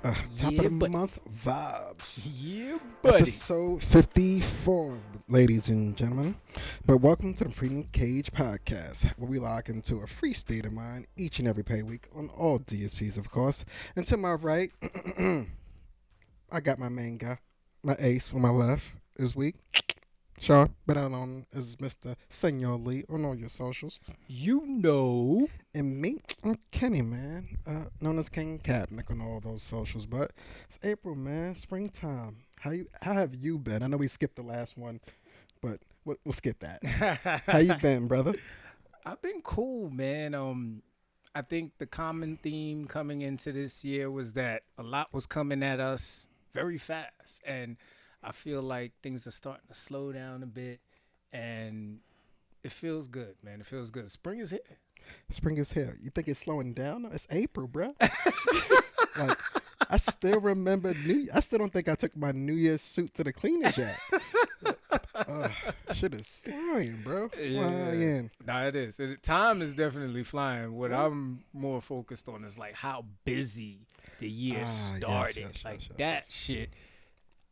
Top of Yeah, the buddy. month vibes. Yeah, buddy. Episode 54, ladies and gentlemen. But welcome to the Freedom Cage podcast, where we lock into a free state of mind each and every pay week on all DSPs, of course. And to my right, I got my main guy, my ace on my left this week. Shawn, better known as Mr. Senor Lee on all your socials. You know. And me, I'm Kenny, man, known as King Kaepernick on all those socials. But it's April, man, springtime. How have you been? I know we skipped the last one, but we'll skip that. How you been, brother? I've been cool, man. I think the common theme coming into this year was that a lot was coming at us very fast, and I feel like things are starting to slow down a bit, and it feels good, man. It feels good. Spring is here. Spring is here. You think it's slowing down? It's April, bruh. Like, I still remember I still don't think I took my New Year's suit to the cleaners yet. Shit is flying, bro. Flying. Nah, it is. Time is definitely flying. What I'm more focused on is like how busy the year started. That shit,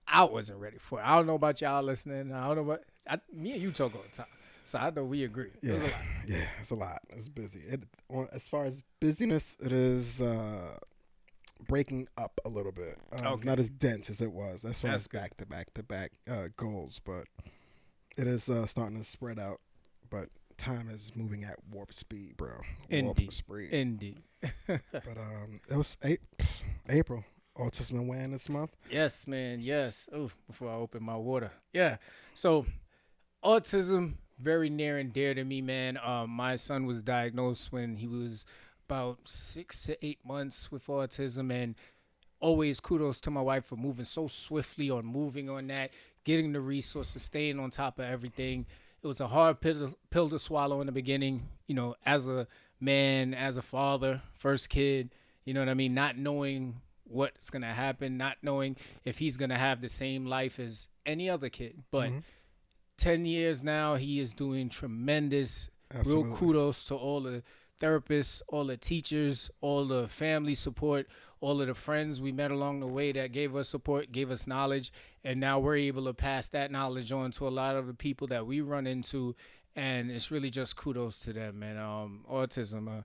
I wasn't ready for it. I don't know about y'all listening. I don't know about me and you talk all the time, so I know we agree. Yeah, it's a lot. It's busy. As far as busyness, it is breaking up a little bit. Not as dense as it was as far as back to back goals, but it is starting to spread out. But time is moving at warp speed, bro. Warp speed. Indeed. But it was April. Autism Awareness Month. Yes, man. Yes. Oh, before I open my water. Yeah. So, autism very near and dear to me, man. My son was diagnosed when he was about 6 to 8 months with autism, and always kudos to my wife for moving so swiftly on moving on that, getting the resources, staying on top of everything. It was a hard pill to swallow in the beginning, as a man, as a father, first kid, you know what I mean? Not knowing what's going to happen, not knowing if he's going to have the same life as any other kid. But 10 years now, he is doing tremendous. Absolutely. Real kudos to all the therapists, all the teachers, all the family support, all of the friends we met along the way that gave us support, gave us knowledge, and now we're able to pass that knowledge on to a lot of the people that we run into, and it's really just kudos to them, man. Autism,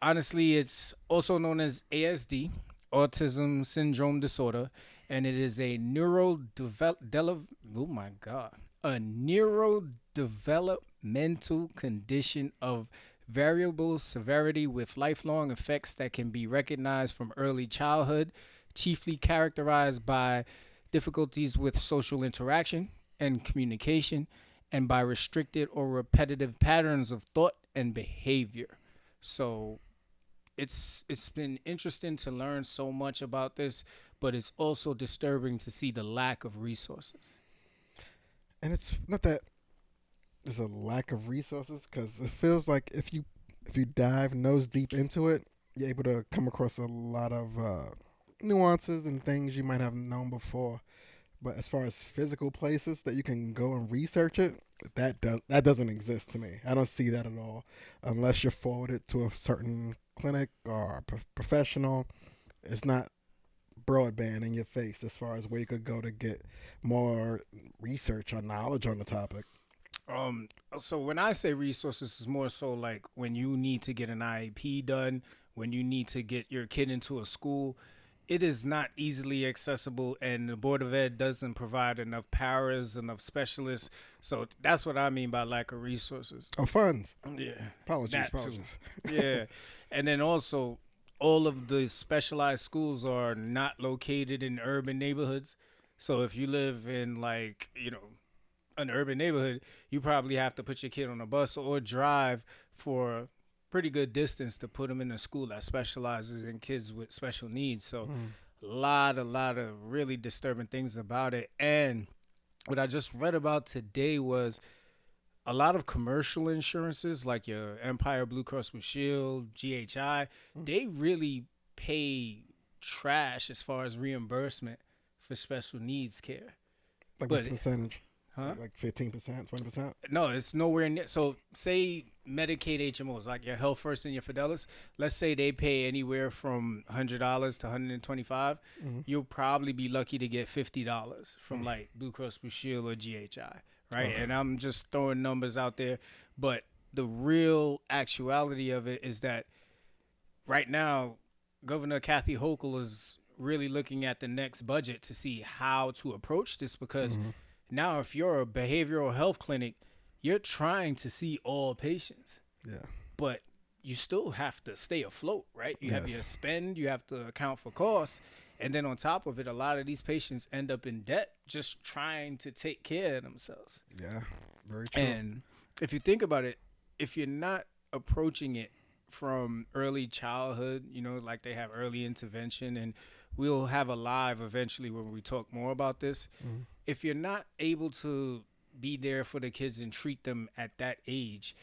honestly, it's also known as ASD, Autism Syndrome Disorder, and it is a neurodevelopmental condition of variable severity with lifelong effects that can be recognized from early childhood, chiefly characterized by difficulties with social interaction and communication, and by restricted or repetitive patterns of thought and behavior. So it's been interesting to learn so much about this, but it's also disturbing to see the lack of resources. And it's not that there's a lack of resources, because it feels like if you dive nose deep into it, you're able to come across a lot of nuances and things you might have known before. But as far as physical places that you can go and research it, that doesn't exist to me. I don't see that at all, unless you're forwarded to a certain clinic or a professional. It's not broadband in your face as far as where you could go to get more research or knowledge on the topic. So when I say resources, it's more so like when you need to get an IEP done, when you need to get your kid into a school, it is not easily accessible, and the Board of Ed doesn't provide enough powers, enough specialists. So that's what I mean by lack of resources. Oh, funds. Yeah. Apologies. Yeah. And then also, all of the specialized schools are not located in urban neighborhoods. So if you live in an urban neighborhood, you probably have to put your kid on a bus or drive for a pretty good distance to put them in a school that specializes in kids with special needs. So a lot of really disturbing things about it. And what I just read about today was a lot of commercial insurances like your Empire Blue Cross Blue Shield, GHI, they really pay trash as far as reimbursement for special needs care. Like what's the percentage? Huh? Like 15%, 20%. No, it's nowhere near. So, say Medicaid HMOs, like your Health First and your Fidelis, let's say they pay anywhere from $100 to 125. Mm-hmm. You'll probably be lucky to get $50 from like Blue Cross Blue Shield or GHI, right? Okay. And I'm just throwing numbers out there, but the real actuality of it is that right now, Governor Kathy Hochul is really looking at the next budget to see how to approach this because Mm-hmm. now, if you're a behavioral health clinic, you're trying to see all patients, Yeah. but you still have to stay afloat, right? You have your Yes. spend, you have to account for costs. And then on top of it, a lot of these patients end up in debt just trying to take care of themselves. Yeah. Very true. And if you think about it, if you're not approaching it from early childhood, like they have early intervention, and we'll have a live eventually where we talk more about this. Mm-hmm. If you're not able to be there for the kids and treat them at that age,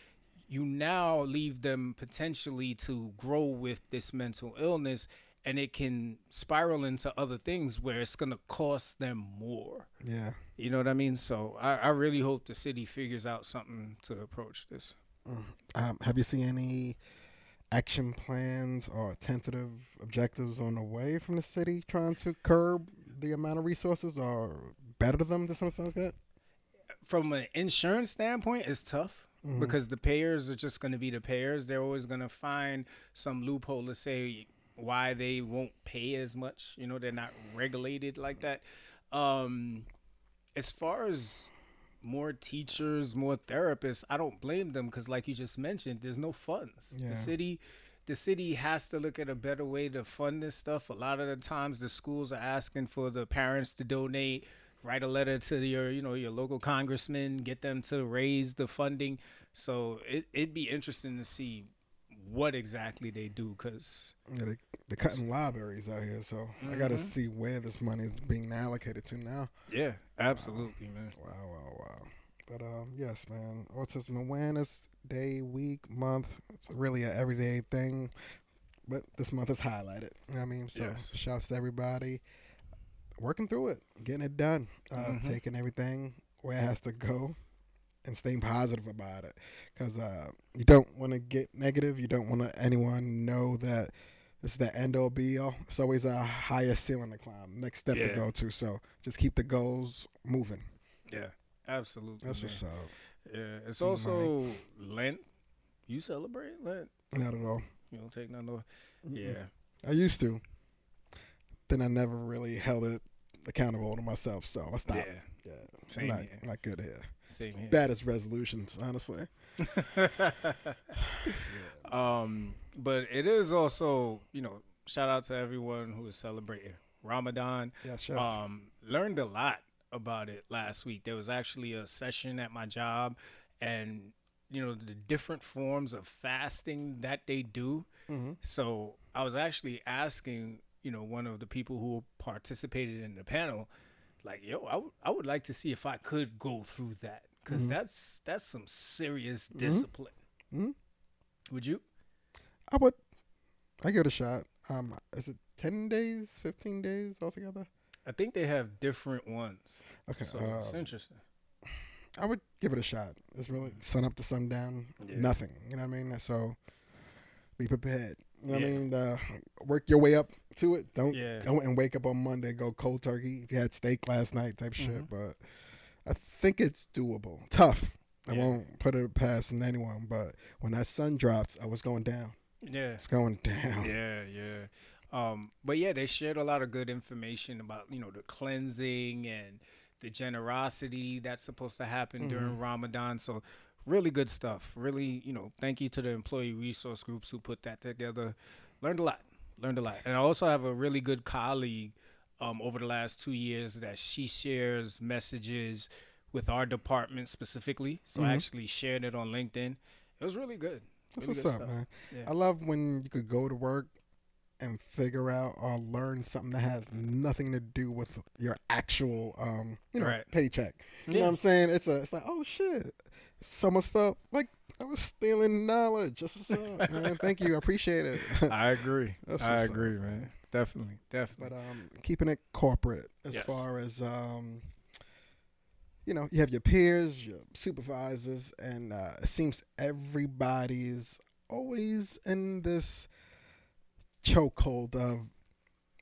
you now leave them potentially to grow with this mental illness, and it can spiral into other things where it's going to cost them more. Yeah. You know what I mean? So I really hope the city figures out something to approach this. Have you seen any action plans or tentative objectives on the way from the city trying to curb the amount of resources or better them to some extent like that? From an insurance standpoint, it's tough Mm-hmm. because the payers are just going to be the payers. They're always going to find some loophole to say why they won't pay as much. They're not regulated like that. Um, as far as more teachers, more therapists, I don't blame them because, like you just mentioned, there's no funds. Yeah. The city has to look at a better way to fund this stuff. A lot of the times, the schools are asking for the parents to donate. Write a letter to your local congressman, get them to raise the funding. So it'd be interesting to see what exactly they do, because Yeah, they're cutting libraries out here, so I got to see where this money is being allocated to now. yeah, absolutely, man. Wow, wow, wow. But yes, man, Autism Awareness Day, week, month. It's really an everyday thing, but this month is highlighted. You know what I mean, so Yes. shouts to everybody working through it, getting it done, taking everything where it has to go, and staying positive about it. Because you don't want to get negative. You don't want anyone know that this is the end all be all. It's always a higher ceiling to climb, next step to Yeah. go to. So just keep the goals moving. Yeah, absolutely, That's man. what's up. Yeah, it's See also Lent. You celebrate Lent? Not at all. You don't take none of. Yeah. I used to. Then I never really held it accountable to myself, so I stopped. Yeah. Yeah, Same not, here. not good here. Same here. Bad as resolutions, honestly. But it is also, shout out to everyone who is celebrating Ramadan. Yes, yes. Learned a lot about it last week. There was actually a session at my job, and the different forms of fasting that they do. Mm-hmm. So I was actually asking, one of the people who participated in the panel, like, yo, I would like to see if I could go through that, because that's some serious discipline. Mm-hmm. Would you? I would. I give it a shot. Is it 10 days, 15 days altogether? I think they have different ones. Okay. So it's interesting. I would give it a shot. It's really sun up to sundown, Yeah. nothing. You know what I mean? So be prepared. You know what I Yeah. mean? Work your way up to it. Don't Yeah. go and wake up on Monday and go cold turkey if you had steak last night type shit. But I think it's doable. Tough. I Yeah. won't put it past anyone. But when that sun drops, I was going down. Yeah. It's going down. Yeah. But yeah, they shared a lot of good information about, the cleansing and the generosity that's supposed to happen during Ramadan. So really good stuff. Really, thank you to the employee resource groups who put that together. Learned a lot. And I also have a really good colleague over the last 2 years that she shares messages with our department specifically. So I actually shared it on LinkedIn. It was really good. That's Really what's good up, stuff. man. Yeah. I love when you could go to work and figure out or learn something that has nothing to do with your actual, Right. paycheck. You know Yeah. what I'm saying? It's like, oh shit. It's almost felt like I was stealing knowledge. That's what's up, man. Thank you. I appreciate it. I agree. That's I what's up, agree, man. Definitely. But keeping it corporate as Yes. far as you have your peers, your supervisors, and it seems everybody's always in this chokehold of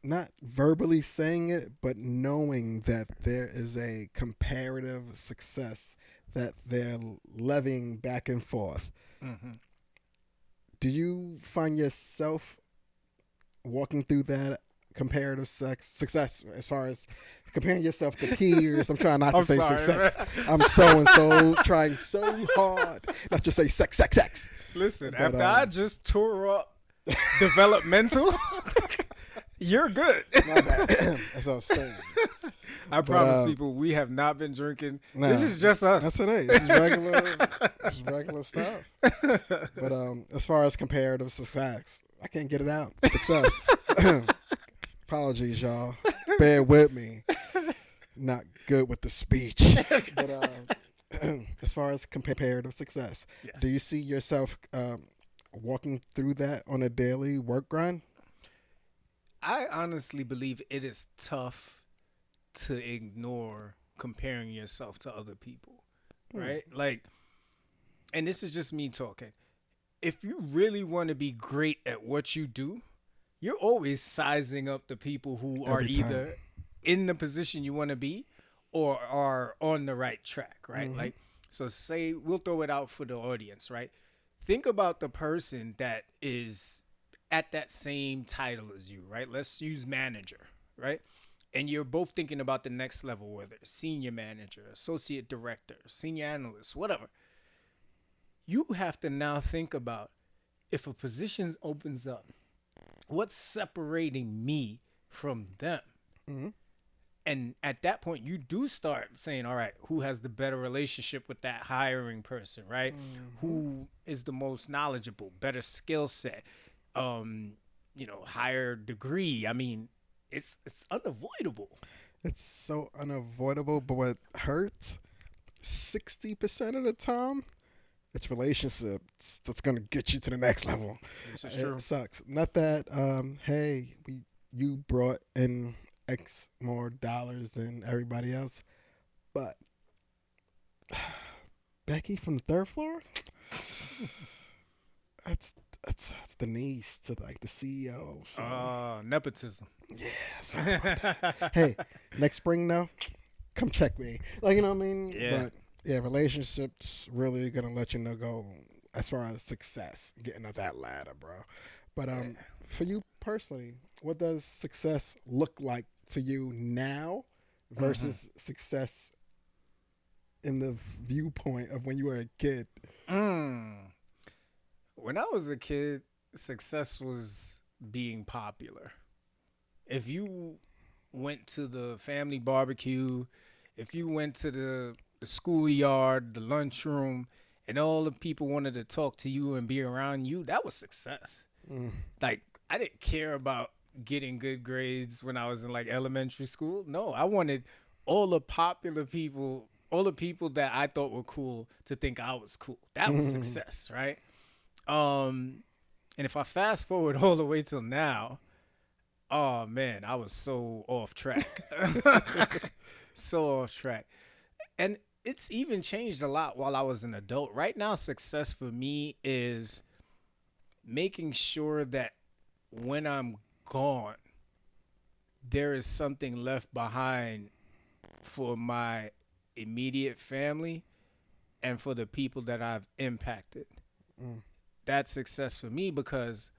not verbally saying it, but knowing that there is a comparative success that they're levying back and forth. Mm-hmm. Do you find yourself walking through that comparative success as far as comparing yourself to peers? I'm trying not to I'm say sorry, man. success. I'm so and so trying so hard not to say sex. Listen, But after I just tore up developmental, you're good. my bad. That's what I was saying. I But promise people we have not been drinking. nah, This is just us. that's today. This is regular. This is regular stuff. But as far as comparative success, I can't get it out. Success. Apologies, y'all. Bear with me. Not good with the speech. But as far as comparative success, Yes. do you see yourself walking through that on a daily work grind? I honestly believe it is tough to ignore comparing yourself to other people, right? Like, and this is just me talking. If you really want to be great at what you do, you're always sizing up the people who are Every time. either in the position you want to be or are on the right track, right? Mm-hmm. Like, so say we'll throw it out for the audience, right? Think about the person that is at that same title as you, right? Let's use manager, right? And you're both thinking about the next level, whether it's senior manager, associate director, senior analyst, whatever. You have to now think about if a position opens up, what's separating me from them? Mm-hmm. And at that point, you do start saying, all right, who has the better relationship with that hiring person, right? Mm-hmm. Who is the most knowledgeable, better skill set, higher degree? I mean, it's unavoidable. It's so unavoidable, but what hurts 60% of the time, it's relationships that's gonna get you to the next level. This is true. It sucks. Not that hey, you brought in X more dollars than everybody else, but Becky from the third floor, that's that's the niece to like the CEO. So Nepotism. yeah, sorry about that. Hey, next spring now, come check me. Like, you know what I mean? Yeah. But yeah, relationships really gonna let you know go as far as success, getting up that ladder, bro. But for you personally, what does success look like for you now Mm-hmm. versus success in the viewpoint of when you were a kid? Mm. When I was a kid, success was being popular. If you went to the family barbecue, if you went to the schoolyard, the lunchroom, and all the people wanted to talk to you and be around you, that was success. Mm. Like, I didn't care about getting good grades when I was in like elementary school. No, I wanted all the popular people, all the people that I thought were cool to think I was cool. That was success, right? Um, and if I fast forward all the way till now, oh man, I was so off track. So off track. And it's even changed a lot while I was an adult. Right now, success for me is making sure that when I'm gone, there is something left behind for my immediate family and for the people that I've impacted. Mm. That's success for me because,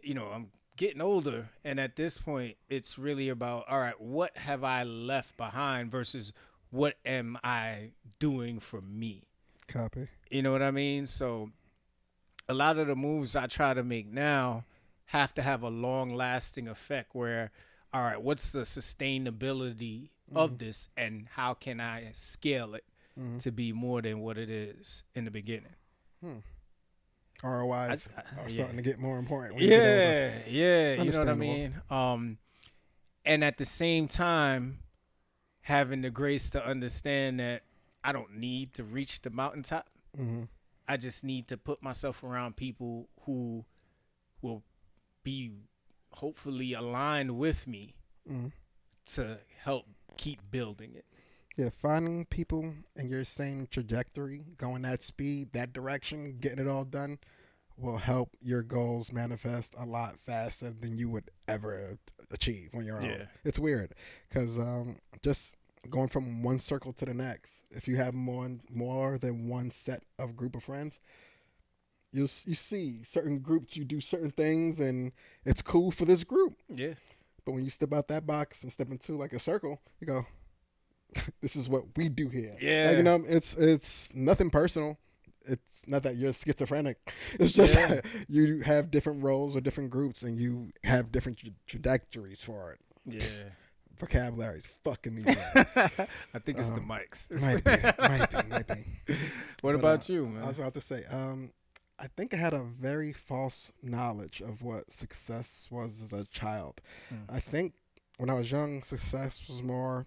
I'm getting older. And at this point, it's really about, all right, what have I left behind versus what am I doing for me? Copy. You know what I mean? So a lot of the moves I try to make now have to have a long lasting effect where, all right, what's the sustainability Mm-hmm. of this and how can I scale it Mm-hmm. to be more than what it is in the beginning? Hmm. ROIs are Yeah. starting to get more important when you get older. Yeah, yeah, you know what I Understandable. mean? And at the same time, having the grace to understand that I don't need to reach the mountaintop. Mm-hmm. I just need to put myself around people who will be hopefully aligned with me Mm-hmm. to help keep building it. Yeah, finding people in your same trajectory, going that speed, that direction, getting it all done will help your goals manifest a lot faster than you would ever achieve on your own. Yeah. It's weird because just going from one circle to the next, if you have more than one set of group of friends, you see certain groups, you do certain things, and it's cool for this group. Yeah. But when you step out that box and step into like a circle, you go, "This is what we do here." Like Yeah. it's nothing personal. It's not that you're schizophrenic. It's just Yeah. that you have different roles or different groups, and you have different trajectories for it. Yeah. Vocabulary's fucking me today. I think it's the mics. Might be. What But about you, I was man? about to say, I think I had a very false knowledge of what success was as a child. Mm. I think when I was young, success was more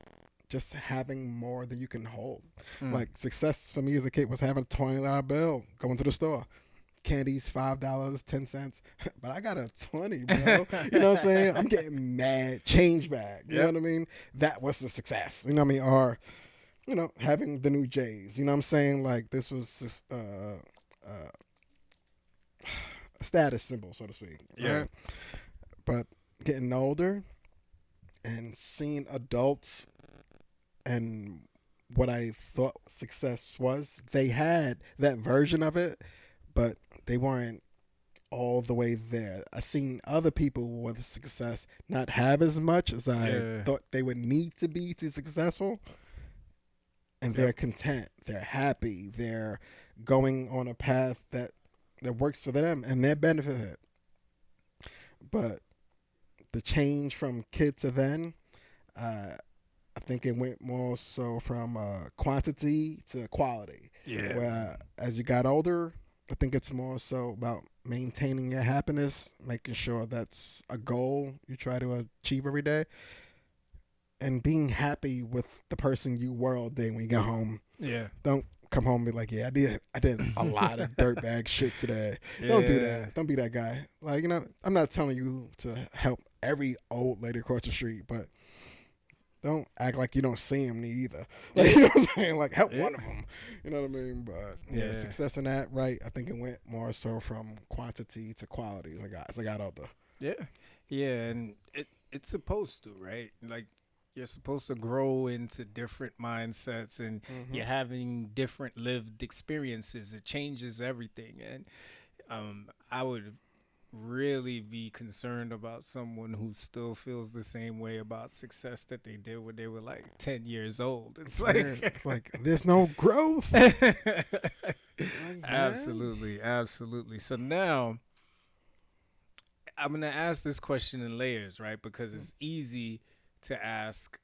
just having more than you can hold. Mm. Like success for me as a kid was having a $20 bill, going to the store. Candies $5, 10 cents, but I got a 20, bro. You know what I'm saying? I'm getting mad. Change back. You know Yep. what I mean? That was the success. You know what I mean? Or having the new J's. You know what I'm saying? Like this was just, a status symbol, so to speak. Yeah. Right? But getting older and seeing adults and what I thought success was, they had that version of it, but they weren't all the way there. I seen other people with success not have as much as I Yeah. thought they would need to be to successful, and they're Yep. content, they're happy, they're going on a path that works for them and they benefit it. But the change from kid to then, uh, I think it went more so from quantity to quality. Yeah. Where as you got older, I think it's more so about maintaining your happiness, making sure that's a goal you try to achieve every day, and being happy with the person you were all day when you get home. Yeah. Don't come home and be like, yeah, I did a lot of dirtbag shit today. Don't do Yeah. that. Don't be that guy. Like, I'm not telling you to help every old lady across the street, but don't act like you don't see them either. Like, you know what I'm saying? Like, help Yeah. one of them. You know what I mean? But yeah, Yeah. success in that, right? I think it went more so from quantity to quality as I got older. Yeah. Yeah. And it's supposed to, right? Like you're supposed to grow into different mindsets and Mm-hmm. you're having different lived experiences. It changes everything. And I would really be concerned about someone who still feels the same way about success that they did when they were like 10 years old. It's It's weird. like It's like there's no growth. Like, man. absolutely, absolutely. So now I'm gonna ask this question in layers, right? Because it's easy to ask,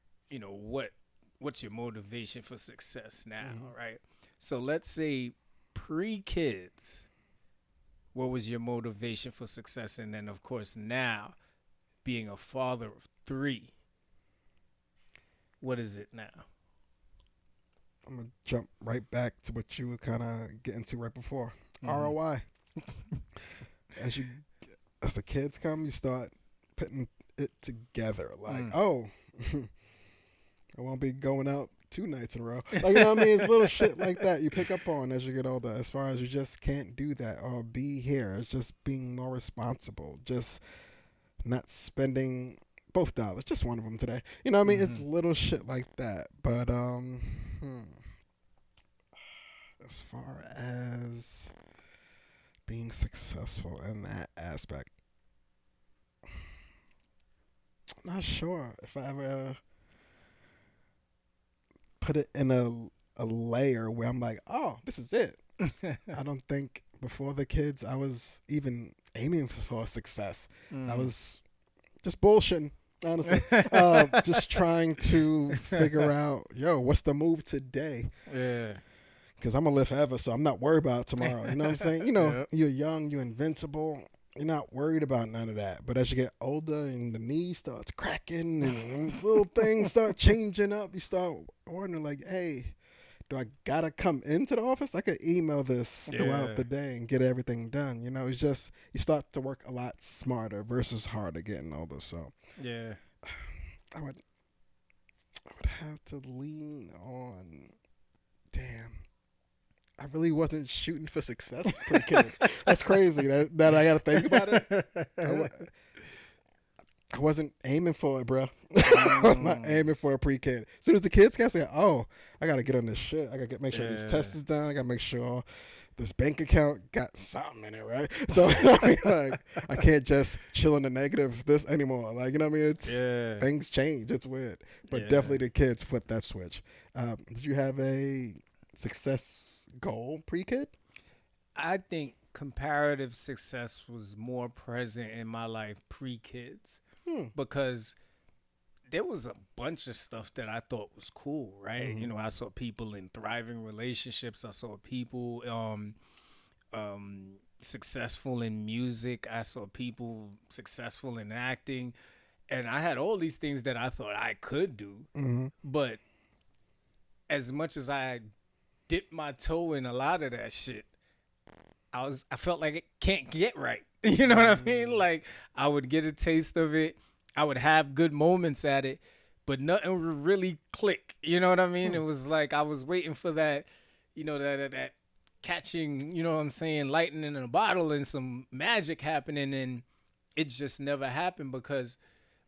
what's your motivation for success now, Mm-hmm. right? So let's say pre-kids, what was your motivation for success? And then of course now, being a father of three, what is it now? I'm gonna jump right back to what you were kind of getting to right before. Mm-hmm. ROI. As you, as the kids come, you start putting it together. Like, Mm. oh, I won't be going out 2 nights in a row. Like, you know what I mean? It's little shit like that you pick up on as you get older. As far as you just can't do that or be here. It's just being more responsible. Just not spending both dollars, just one of them today. You know what I mean? It's Mm-hmm. little shit like that. But as far as being successful in that aspect, I'm not sure if I ever put it in a layer where I'm like, oh, this is it. I don't think before the kids I was even aiming for success. I Mm. was just bullshitting, honestly. Just trying to figure out, yo, what's the move today? Yeah. Because I'm gonna live forever, so I'm not worried about tomorrow. You know what I'm saying? Yeah. You're young, you're invincible. You're not worried about none of that. But as you get older and the knee starts cracking and little things start changing up, you start wondering, like, hey, do I gotta come into the office? I could email this throughout Yeah. the day and get everything done. It's just you start to work a lot smarter versus harder getting older. So Yeah. I would I would have to lean on. Damn, I really wasn't shooting for success pre-kid. That's crazy. That I got to think about it. I, wa- I wasn't aiming for it, bro. I was not Mm, aiming for a pre-kid. As soon as the kids got say, "Oh, I gotta get on this shit. I gotta make sure these yeah. tests is done. I gotta make sure this bank account got something in it, right?" So I mean, like, I can't just chill in the negative this anymore. Like, you know what I mean? It's Yeah. things change. It's weird, but Yeah. definitely the kids flip that switch. Did you have a success goal pre-kid? I think comparative success was more present in my life pre kids Hmm. because there was a bunch of stuff that I thought was cool, right? Mm-hmm. I saw people in thriving relationships. I saw people successful in music. I saw people successful in acting. And I had all these things that I thought I could do. Mm-hmm. But as much as I dipped my toe in a lot of that shit, I felt like it can't get right. You know what I mean? Like I would get a taste of it. I would have good moments at it, but nothing would really click. You know what I mean? Hmm. It was like I was waiting for that, that catching, you know what I'm saying, lightning in a bottle and some magic happening, and it just never happened because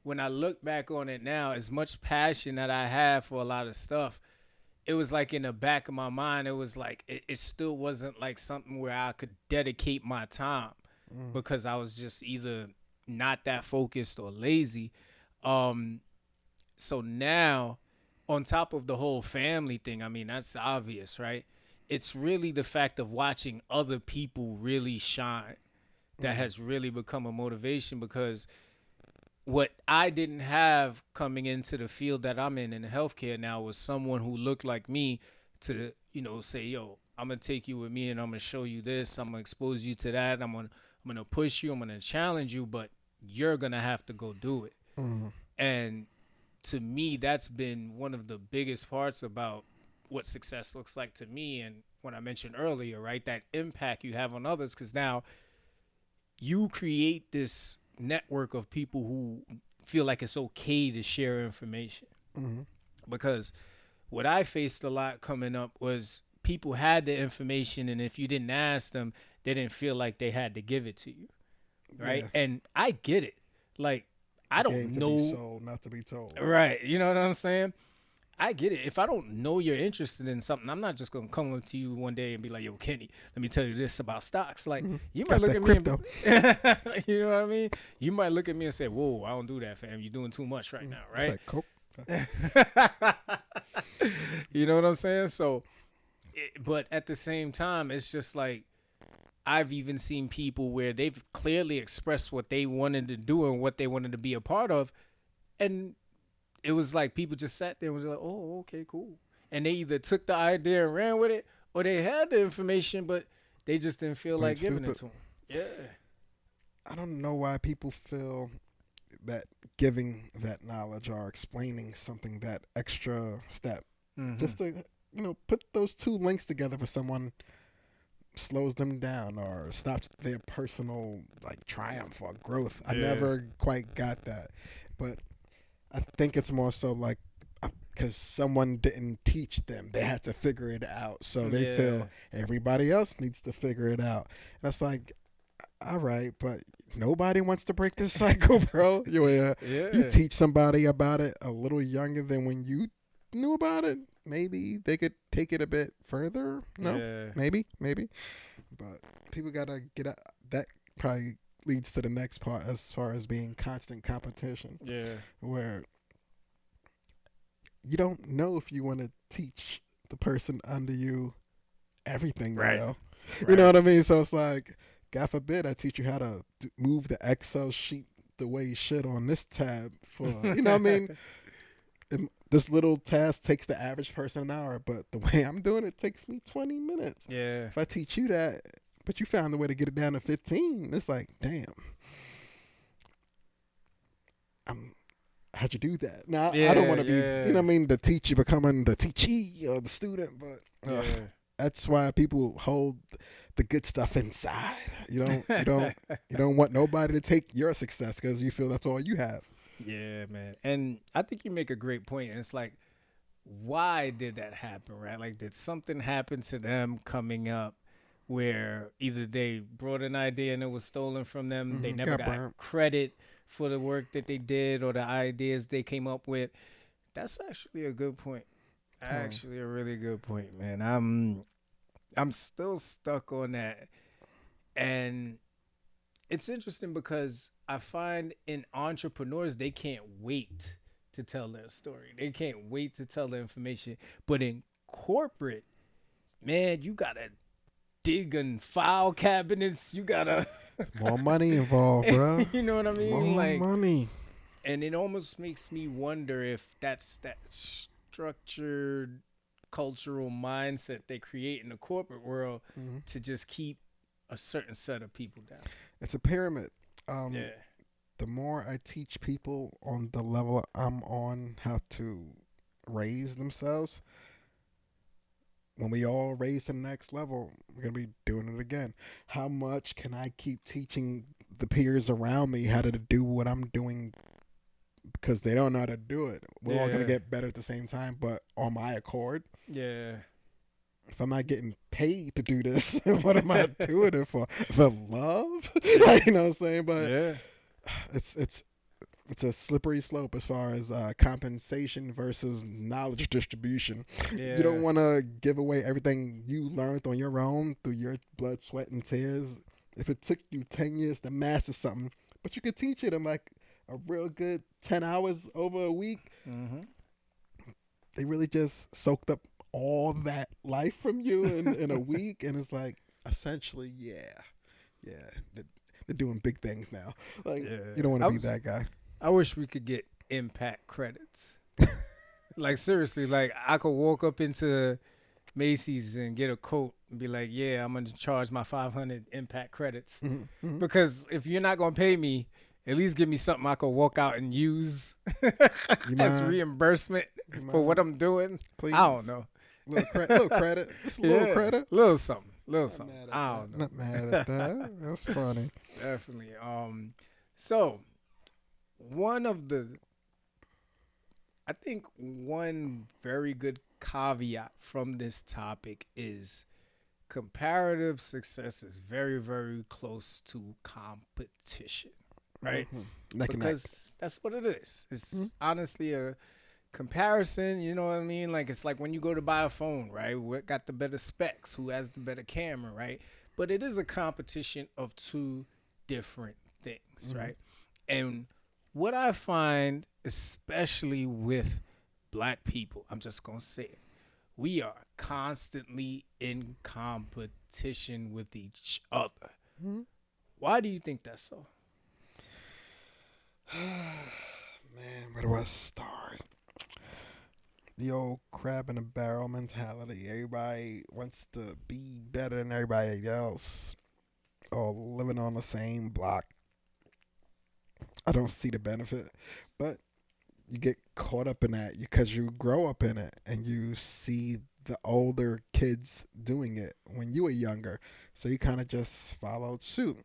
when I look back on it now, as much passion that I have for a lot of stuff, it was like in the back of my mind, it was like it still wasn't like something where I could dedicate my time Mm-hmm. because I was just either not that focused or lazy. Um, so now, on top of the whole family thing, I mean, that's obvious, right? It's really the fact of watching other people really shine that Mm-hmm. has really become a motivation because what I didn't have coming into the field that I'm in healthcare now was someone who looked like me to, say, yo, I'm gonna take you with me and I'm gonna show you this, I'm gonna expose you to that, I'm gonna push you, I'm gonna challenge you, but you're gonna have to go do it. Mm-hmm. And to me, that's been one of the biggest parts about what success looks like to me. And when I mentioned earlier, right, that impact you have on others, because now you create this network of people who feel like it's okay to share information. Mm-hmm. Because what I faced a lot coming up was people had the information, and if you didn't ask them, they didn't feel like they had to give it to you, right? Yeah. And I get it. Like, I A don't game to be know, sold, not to be told. right? You know what I'm saying? I get it. If I don't know you're interested in something, I'm not just gonna come up to you one day and be like, "Yo, Kenny, let me tell you this about stocks." Like, Mm-hmm. you might Got look that at me and be, crypto. you know what I mean? You might look at me and say, "Whoa, I don't do that, fam. You're doing too much right now, It's right?" like coke. You know what I'm saying? So, but at the same time, it's just like I've even seen people where they've clearly expressed what they wanted to do and what they wanted to be a part of, and it was like people just sat there and was like, "Oh, okay, cool," and they either took the idea and ran with it, or they had the information, but they just didn't feel Plain like giving it stupid. to them. Yeah, I don't know why people feel that giving that knowledge or explaining something that extra step mm-hmm. just to put those two links together for someone slows them down or stops their personal like triumph or growth. I Yeah, never quite got that, but I think it's more so like because someone didn't teach them, they had to figure it out, so they yeah, feel everybody else needs to figure it out. And it's like, all right, but nobody wants to break this cycle, bro. You yeah, teach somebody about it a little younger than when you knew about it. Maybe they could take it a bit further. No, yeah, maybe. But people gotta get out. That probably leads to the next part as far as being constant competition, yeah. where you don't know if you want to teach the person under you everything you Right, know. You know right. what I mean? So it's like, God forbid I teach you how to move the Excel sheet the way you should on this tab for, you know what I mean? This little task takes the average person an hour, but the way I'm doing it takes me 20 minutes. Yeah, If I teach you that, but you found a way to get it down to 15, it's like, damn, I'm, how'd you do that? Now, I don't yeah, want to be, you know yeah, what I mean, the teacher becoming the teachee or the student, but yeah. that's why people hold the good stuff inside. You don't want nobody to take your success because you feel that's all you have. Yeah, man. And I think you make a great point. And it's like why did that happen, right? Like, did something happen to them coming up where either they brought an idea and it was stolen from them, they never Got got burnt. credit for the work that they did or the ideas they came up with? That's actually a good point. Telling. Actually, a really good point, man. I'm still stuck on that, and it's interesting because I find in entrepreneurs they can't wait to tell their story. They can't wait to tell the information. But in corporate, man, you gotta dig in file cabinets. You gotta, More money involved, bro. you know what I mean? More Like, money. and it almost makes me wonder if that's that structured cultural mindset they create in the corporate world Hmm. to just keep a certain set of people down. It's a pyramid. Um, Yeah. the more I teach people on the level I'm on how to raise themselves, when we all raise to the next level, we're gonna be doing it again. How much can I keep teaching the peers around me how to do what I'm doing because they don't know how to do it? We're all gonna Yeah. get better at the same time, but on my accord. Yeah. If I'm not getting paid to do this, what am I doing it for? For love? Yeah. You know what I'm saying? But Yeah. it's it's it's a slippery slope as far as compensation versus knowledge distribution. You Yeah. don't want to give away everything you learned on your own through your blood, sweat, and tears. If it took you 10 years to master something, but you could teach it in like a real good 10 hours over a week, Mm-hmm. they really just soaked up all that life from you in a week. And it's like, essentially, yeah, they're doing big things now. Like, Yeah. you don't want to I be was. that guy. I wish we could get impact credits. Like seriously, like I could walk up into Macy's and get a coat and be like, "Yeah, I'm gonna charge my 500 impact credits." Mm-hmm. Because if you're not gonna pay me, at least give me something I could walk out and use You as mind? reimbursement You for what mind? I'm doing. I don't Please. know. Little credit. Just a little Yeah, credit. little something, little Not something. mad at I that. don't Not mad know. at that. That's funny. Definitely. So one of the, I think one very good caveat from this topic is comparative success is very, very close to competition, right? Mm-hmm. Neck and neck. Because that's what it is. Mm-hmm. It's honestly a comparison, you know what I mean? Like it's like when you go to buy a phone, right? What got the better specs? Who has the better camera, right? But it is a competition of two different things, Mm-hmm. right? And what I find, especially with black people, I'm just gonna say it, we are constantly in competition with each other. Mm-hmm. Why do you think that's so? Man, where do I start? The old crab in a barrel mentality. Everybody wants to be better than everybody else, all living on the same block. I don't see the benefit, but you get caught up in that because you grow up in it and you see the older kids doing it when you were younger. So you kind of just followed suit,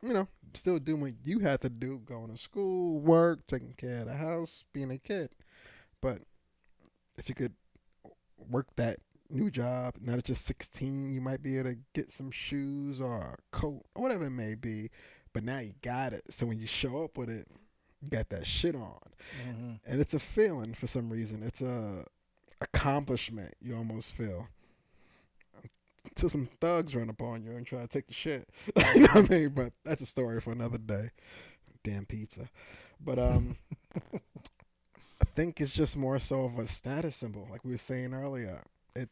still doing what you had to do, going to school, work, taking care of the house, being a kid. But if you could work that new job, now that you're 16, you might be able to get some shoes or a coat or whatever it may be. But now you got it. So when you show up with it, you got that shit on. Mm-hmm. And it's a feeling for some reason. It's a accomplishment you almost feel. Until some thugs run up on you and try to take the shit. You know what I mean? But that's a story for another day. Damn pizza. But I think it's just more so of a status symbol, like we were saying earlier. It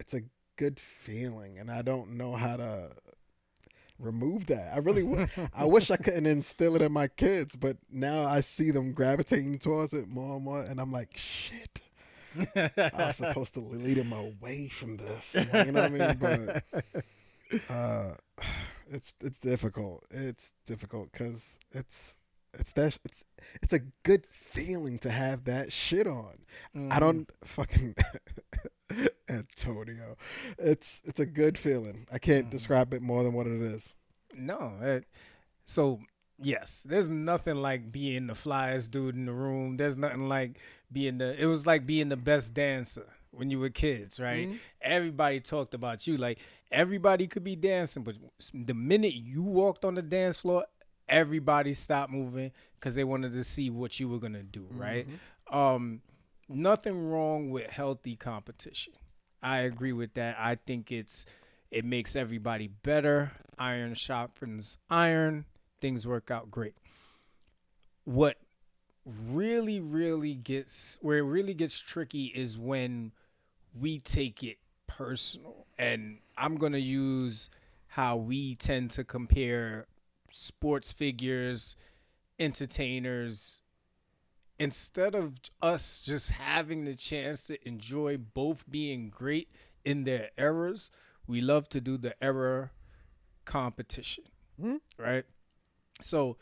it's a good feeling, and I don't know how to remove that. I wish I couldn't instill it in my kids, but now I see them gravitating towards it more and more, and I'm like, shit. I was supposed to lead them away from this. Like, you know what I mean? But uh, it's difficult. It's difficult because it's that it's a good feeling to have that shit on. I Mm-hmm. don't fucking Antonio. It's a good feeling. I can't Mm-hmm. describe it more than what it is. No, so yes, there's nothing like being the flyest dude in the room. There's nothing like being the. It was like being the best dancer when you were kids, right? Mm-hmm. Everybody talked about you. Like everybody could be dancing, but the minute you walked on the dance floor, everybody stopped moving because they wanted to see what you were gonna do, right? Mm-hmm. Um, Nothing wrong with healthy competition. I agree with that. I think it makes everybody better. Iron sharpens iron. Things work out great. What really gets where it really gets tricky is when we take it personal. And I'm going to use how we tend to compare sports figures, entertainers, instead of us just having the chance to enjoy both being great in their errors. We love to do the error competition, Mm-hmm. right? So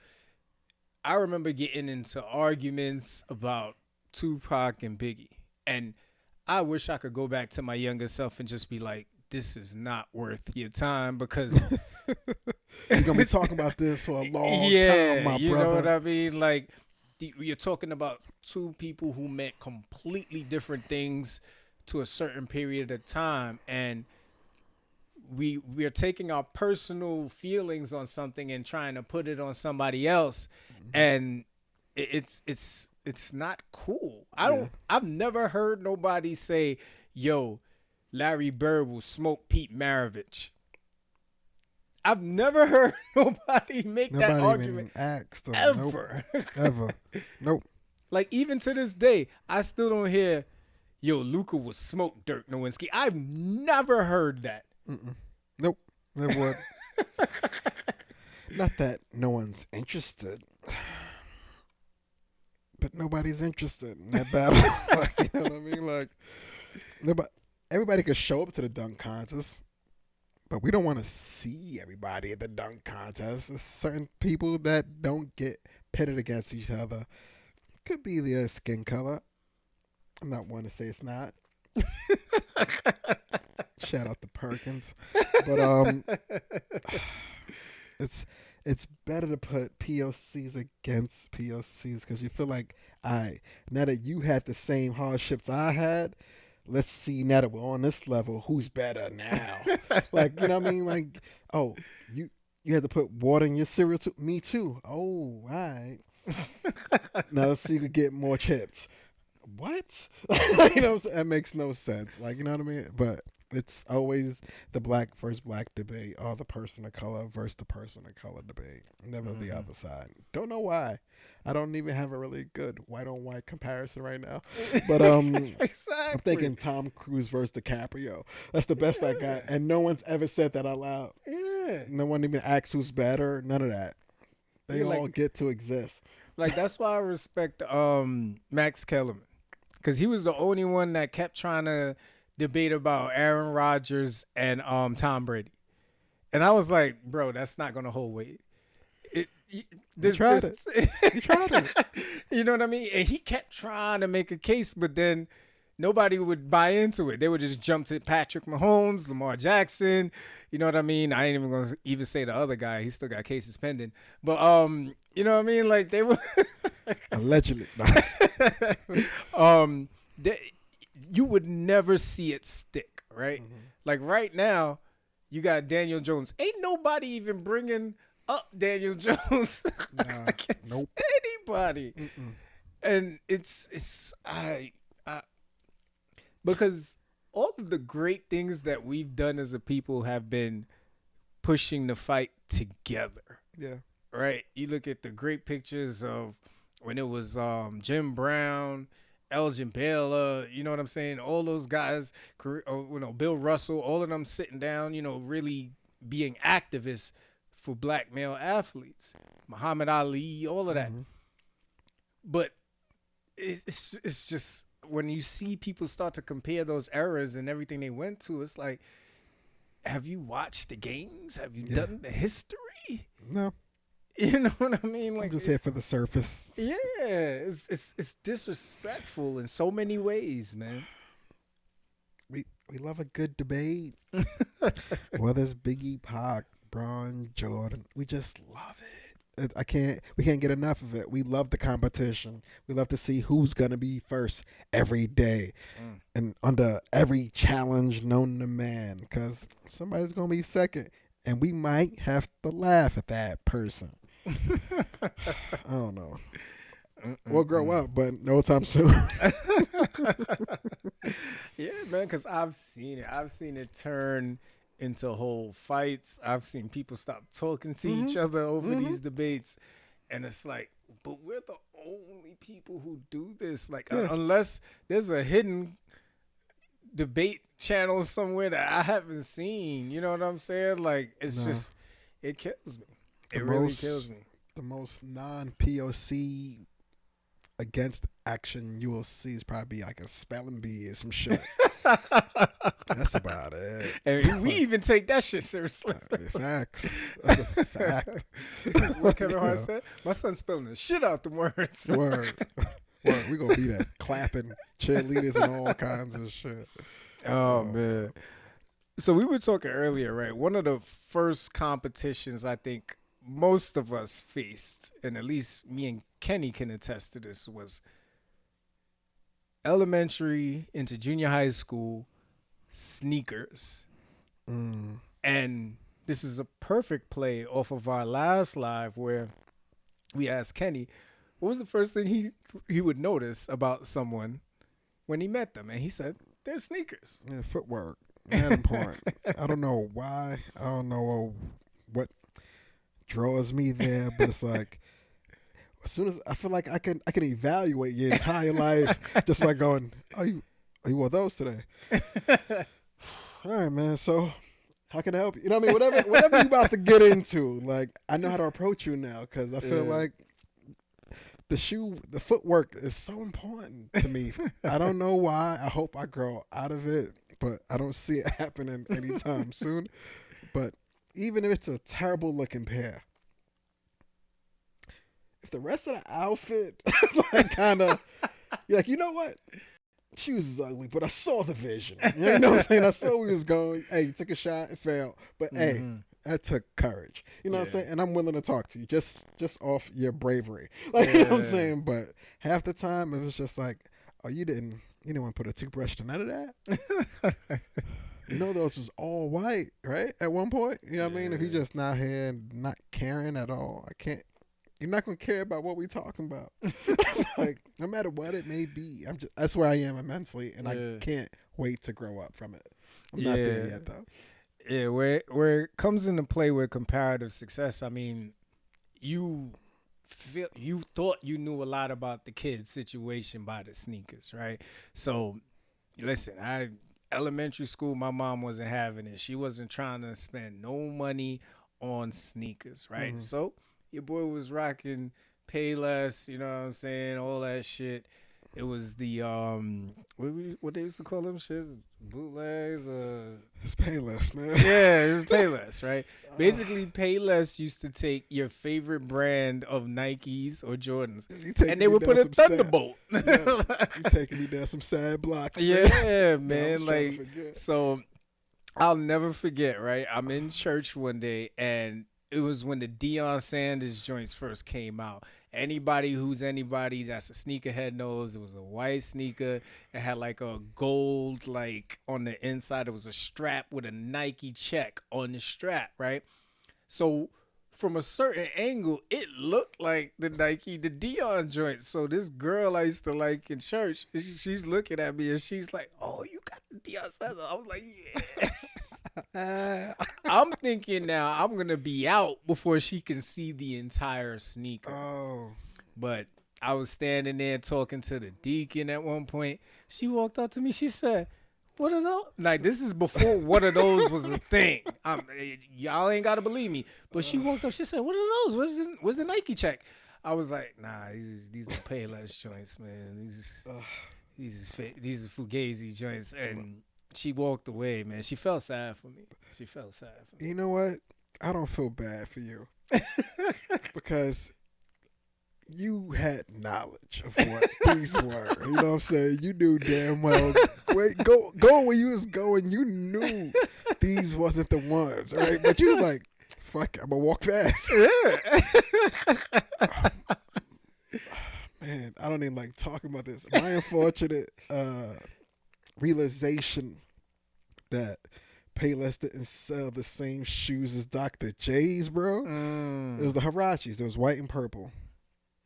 I remember getting into arguments about Tupac and Biggie. And I wish I could go back to my younger self and just be like, this is not worth your time because You're gonna be talking about this for a long time, yeah, my you know what brother. I mean? Like you're talking about two people who meant completely different things to a certain period of time, and we're taking our personal feelings on something and trying to put it on somebody else, Mm-hmm. and it's not cool. Yeah. I've never heard nobody say, "Yo, Larry Bird will smoke Pete Maravich." I've never heard nobody make that Nobody argument even asked them. Nope. ever. Ever. Nope. Like even to this day, I still don't hear, "Yo, Luca will smoke Dirk Nowitzki." I've never heard that. Mm-mm. Nope. Never would. Not that no one's interested, but nobody's interested in that battle. Like, you know what I mean? Like, nobody, everybody could show up to the dunk contest, but we don't want to see everybody at the dunk contest. There's certain people that don't get pitted against each other. Could be their skin color. I'm not one to say it's not. Shout out to Perkins, but it's it's better to put POCs against POCs because you feel like, I now that you had the same hardships I had, let's see now that we're on this level, who's better now? Like, you know what I mean? Like, oh, you had to put water in your cereal too. Me too. Oh, all right. Now let's see who could get more chips. What? You know, that makes no sense. Like, you know what I mean? But it's always the black versus black debate, or the person of color versus the person of color debate. Never the Mhm. other side. Don't know why. I don't even have a really good white on white comparison right now. But I'm Exactly. thinking Tom Cruise versus DiCaprio. That's the best I got, Yeah. and no one's ever said that out loud. Yeah. No one even asks who's better. None of that. They Yeah, all get to exist. like that's why I respect Max Kellerman. Because he was the only one that kept trying to debate about Aaron Rodgers and Tom Brady. And I was like, bro, that's not gonna hold weight. It He tried this it. He tried it. you know what I mean? And he kept trying to make a case, but then nobody would buy into it. They would just jump to Patrick Mahomes, Lamar Jackson. You know what I mean? I ain't even gonna even say the other guy. He still got cases pending. But you know what I mean? Like they were Allegedly. um they, you would never see it stick, right? Mhm. Like right now, you got Daniel Jones. Ain't nobody even bringing up Daniel Jones Nah. against Nope. anybody, Mm-mm. and it's I because all of the great things that we've done as a people have been pushing the fight together, Yeah. right? You look at the great pictures of when it was Jim Brown, Elgin Baylor, you know what I'm saying? All those guys, Bill Russell, all of them sitting down, really being activists for black male athletes, Muhammad Ali, all of that. Mm-hmm. But it's just when you see people start to compare those eras and everything they went to, it's like, have you watched the games? Have you Yeah. done the history? No. You know what I mean? I'm Like, just here for the surface. yeah, it's disrespectful in so many ways, man. We love a good debate. Whether it's Biggie, Pac, Braun, Jordan, we just love it. We can't get enough of it. We love the competition. We love to see who's gonna be first every day, Mm. and under every challenge known to man. Because somebody's gonna be second, and we might have to laugh at that person. I don't know. We'll grow Mm-mm-mm. up, but no time soon. Yeah, man, because I've seen it. I've seen it turn into whole fights. I've seen people stop talking to hmm each other over hmm these debates. And it's like, but we're the only people who do this. Like, Yeah. unless there's a hidden debate channel somewhere that I haven't seen, you know what I'm saying? Like, it's No. just, it kills me. The It really kills most me. the most non POC against action you will see is probably like a spelling bee or some shit. That's about it. And we even take that shit seriously. Facts. That's a fact. What Kevin Hart Yeah. said? My son's spelling the shit out the words. Word. Word. We gonna be that clapping cheerleaders and all kinds of shit. Oh man. So we were talking earlier, right? One of the first competitions I think most of us faced, and at least me and Kenny can attest to this, was elementary into junior high school sneakers. Mm. And this is a perfect play off of our last live where we asked Kenny, what was the first thing he would notice about someone when he met them? And he said, they're sneakers. Yeah, footwork. That important. I don't know why. I don't know what draws me there, but it's like as soon as I feel like I can evaluate your entire life just by going, oh you wore those today. All right, man. So how can I help you? You know what I mean? Whatever you about to get into, like I know how to approach you now because I feel Yeah. like the footwork is so important to me. I don't know why. I hope I grow out of it, but I don't see it happening anytime soon. But even if it's a terrible looking pair, if the rest of the outfit is like kind of, you're like, you know what? Shoes is ugly, but I saw the vision. You know what I'm saying? I saw where he was going. Hey, you took a shot, it failed. But hey, that took courage. You know what I'm Yeah. saying? And I'm willing to talk to you just off your bravery. Like you know what I'm Yeah. saying? But half the time it was just like, oh, you didn't want to put a toothbrush to none of that. You know those was all white, right? At one point. You know what I mean? If you Yeah. just not here and not caring at all, I can't you're not gonna care about what we talking about. It's like no matter what it may be, that's where I am immensely, and Yeah. I can't wait to grow up from it. I'm not there yet though. Yeah, where it comes into play with comparative success, I mean, you you thought you knew a lot about the kid's situation by the sneakers, right? So listen, I elementary school, my mom wasn't having it. She wasn't trying to spend no money on sneakers, right? Mhm. So your boy was rocking Payless, you know what I'm saying, all that shit. It was the what they used to call them shit, bootlegs, It's Payless, man. yeah, it's Payless, right? Basically, Payless used to take your favorite brand of Nikes or Jordans, You taking and they me would down put a some sad- Thunderbolt. Yeah, you taking me down some sad blocks, man. Yeah, I was man. trying to Like, forget. so I'll never forget, right? I'm in church one day, and it was when the Deion Sanders joints first came out. Anybody that's a sneakerhead knows it was a white sneaker. It had like a gold, like on the inside, it was a strap with a Nike check on the strap, right? So from a certain angle, it looked like the Dion joint. So this girl I used to like in church, she's looking at me and she's like, "Oh, you got the Dion Sanders?" I was like, "Yeah." I'm thinking now I'm gonna be out before she can see the entire sneaker. Oh, But I was standing there talking to the deacon at one point. She walked up to me. She said, "What are those?" Like, this is before what are those was a thing. Y'all ain't gotta believe me. But she walked up. She said, "What are those? What's the Nike check?" I was like, "Nah, these are Payless joints, man. These are Fugazi joints." And she walked away, man. She felt sad for me. She felt sad for me. you know what? I don't feel bad for you because you had knowledge of what these were. You know what I'm saying? You knew damn well. Wait, go where you was going. You knew these wasn't the ones, right? But you was like, fuck, I'm gonna walk fast. Yeah. Man, I don't even like talking about this. My unfortunate realization that Payless didn't sell the same shoes as Dr. J's, bro. It was the Hirachis. It was white and purple.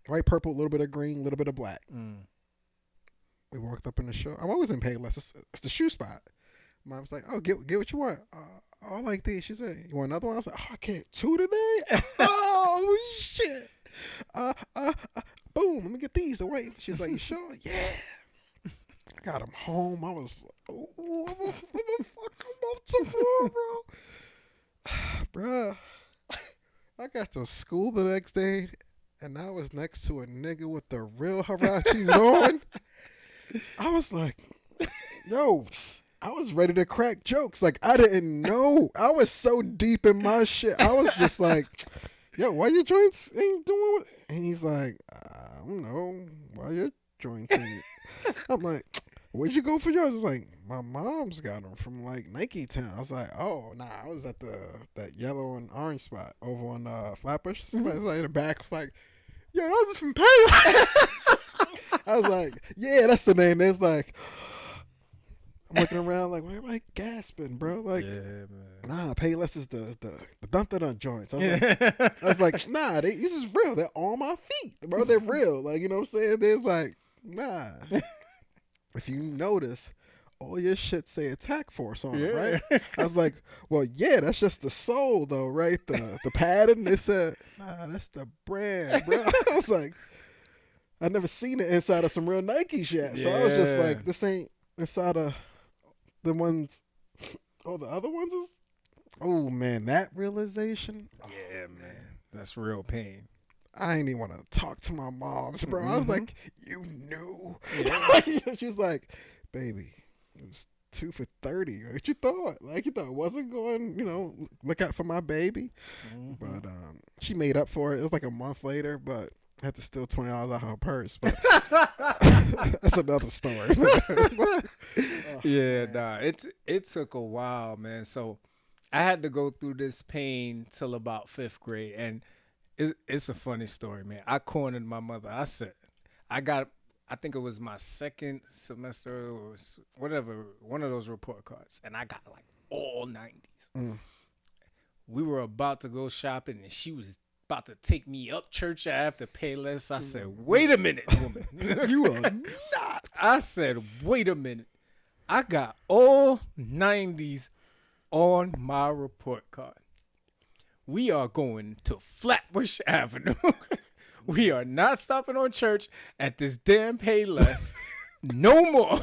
White, purple, a little bit of green, a little bit of black. We walked up in the show. I'm always in Payless. It's the shoe spot. Mom was like, "Oh, get what you want." I like these. She said, "You want another one?" I was like, "Oh, I get two today." Oh shit! Boom. Let me get these. The white. She's like, "You sure?" Yeah. I got them home. I was like, "Oh, I'm off tomorrow, bro." Bruh. I got to school the next day, and I was next to a nigga with the real Hirachis on. I was like, yo, I was ready to crack jokes. Like, I didn't know. I was so deep in my shit. I was just like, yo, why your joints ain't doing it? And he's like, I don't know. Why your joints ain't? I'm like, where'd you go for yours? It's like, my mom's got them from like Nike Town. I was like, oh, nah, I was at that yellow and orange spot over on Flatbush. It's like in the back. It's like, yo, those are from Payless. I was like, yeah, that's the name. They was like, I'm looking around like, why am I gasping, bro? Like, Yeah, man. nah, Payless is the dun joints. I was like, nah, this is real. They're on my feet, bro. They're real. Like, you know what I'm saying? There's like, nah. If you notice, all your shit say Attack Force on it, right? I was like, well, yeah, that's just the soul, though, right? The pattern. They said, nah, that's the brand, bro. I was like, I never seen it inside of some real Nikes yet. So I was just like, this ain't inside of the ones. Oh, the other ones is. Oh man, that realization. Yeah, man, that's real pain. I ain't even want to talk to my moms, bro. I was like, you knew. Yeah. She was like, baby, it was 2 for $30. What you thought? Like, you thought it wasn't going, look out for my baby. But she made up for it. It was like a month later, but I had to steal $20 out of her purse. But that's another story. Nah, it took a while, man. So I had to go through this pain till about 5th grade, and it's a funny story, man. I cornered my mother. I said, I think it was my second semester or whatever, one of those report cards, and I got like all 90s. We were about to go shopping, and she was about to take me up church after Payless. I said, wait a minute, woman. You are not. I said, wait a minute. I got all 90s on my report card. We are going to Flatbush Avenue. We are not stopping on church at this damn Payless no more.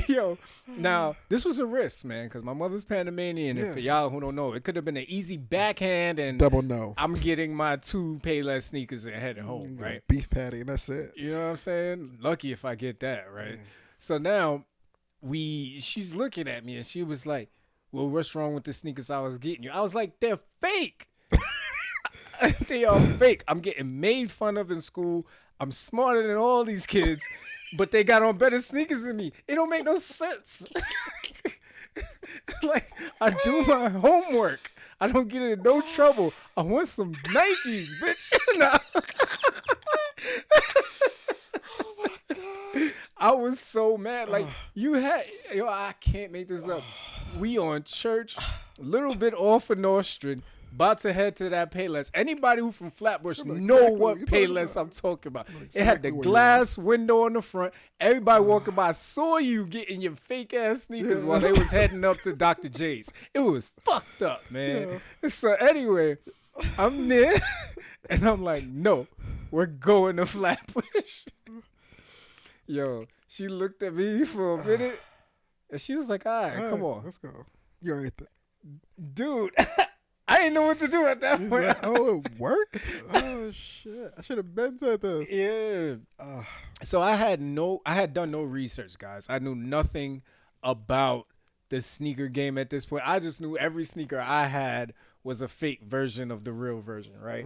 Yo, now this was a risk, man, because my mother's Panamanian, and for y'all who don't know, it could have been an easy backhand, and double no. I'm getting my 2 Payless sneakers and heading home, right? Beef patty, and that's it. You know what I'm saying? Lucky if I get that, right? So now she's looking at me, and she was like, well, what's wrong with the sneakers I was getting you? I was like, they're fake. They are fake. I'm getting made fun of in school. I'm smarter than all these kids, but they got on better sneakers than me. It don't make no sense. Like, I do my homework. I don't get in no trouble. I want some Nikes, bitch. Oh my God. I was so mad. Like, I can't make this up. We on church, a little bit off of North Street, about to head to that Payless. Anybody who from Flatbush know what Payless I'm talking about. It had the glass window on the front. Everybody walking by saw you getting your fake ass sneakers while they was heading up to Dr. J's. It was fucked up, man. So anyway, I'm there, and I'm like, no, we're going to Flatbush. Yo, she looked at me for a minute, and she was like, all right, come on. Let's go. You're right there. Dude, I didn't know what to do at that point. Like, oh, it worked? Oh, shit. I should have been said this. Yeah. So I had done no research, guys. I knew nothing about the sneaker game at this point. I just knew every sneaker I had was a fake version of the real version, right?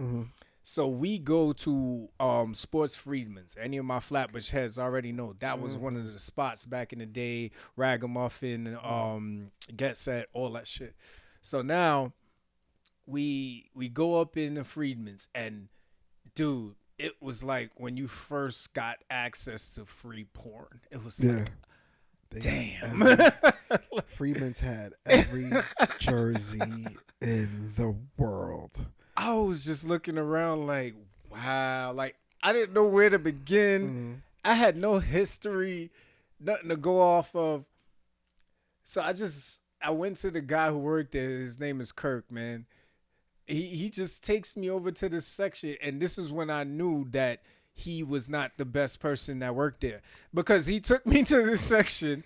So we go to Sports Freedman's. Any of my Flatbush heads already know that was one of the spots back in the day. Ragamuffin, Get Set, all that shit. So now we go up in the Freedman's, and dude, it was like when you first got access to free porn. It was Yeah, like, they had damn. every Freeman's had every jersey in the world. I was just looking around like, wow, like I didn't know where to begin. Mm, I had no history, nothing to go off of. So I went to the guy who worked there. His name is Kirk, man. He just takes me over to this section, and this is when I knew that he was not the best person that worked there, because he took me to this section,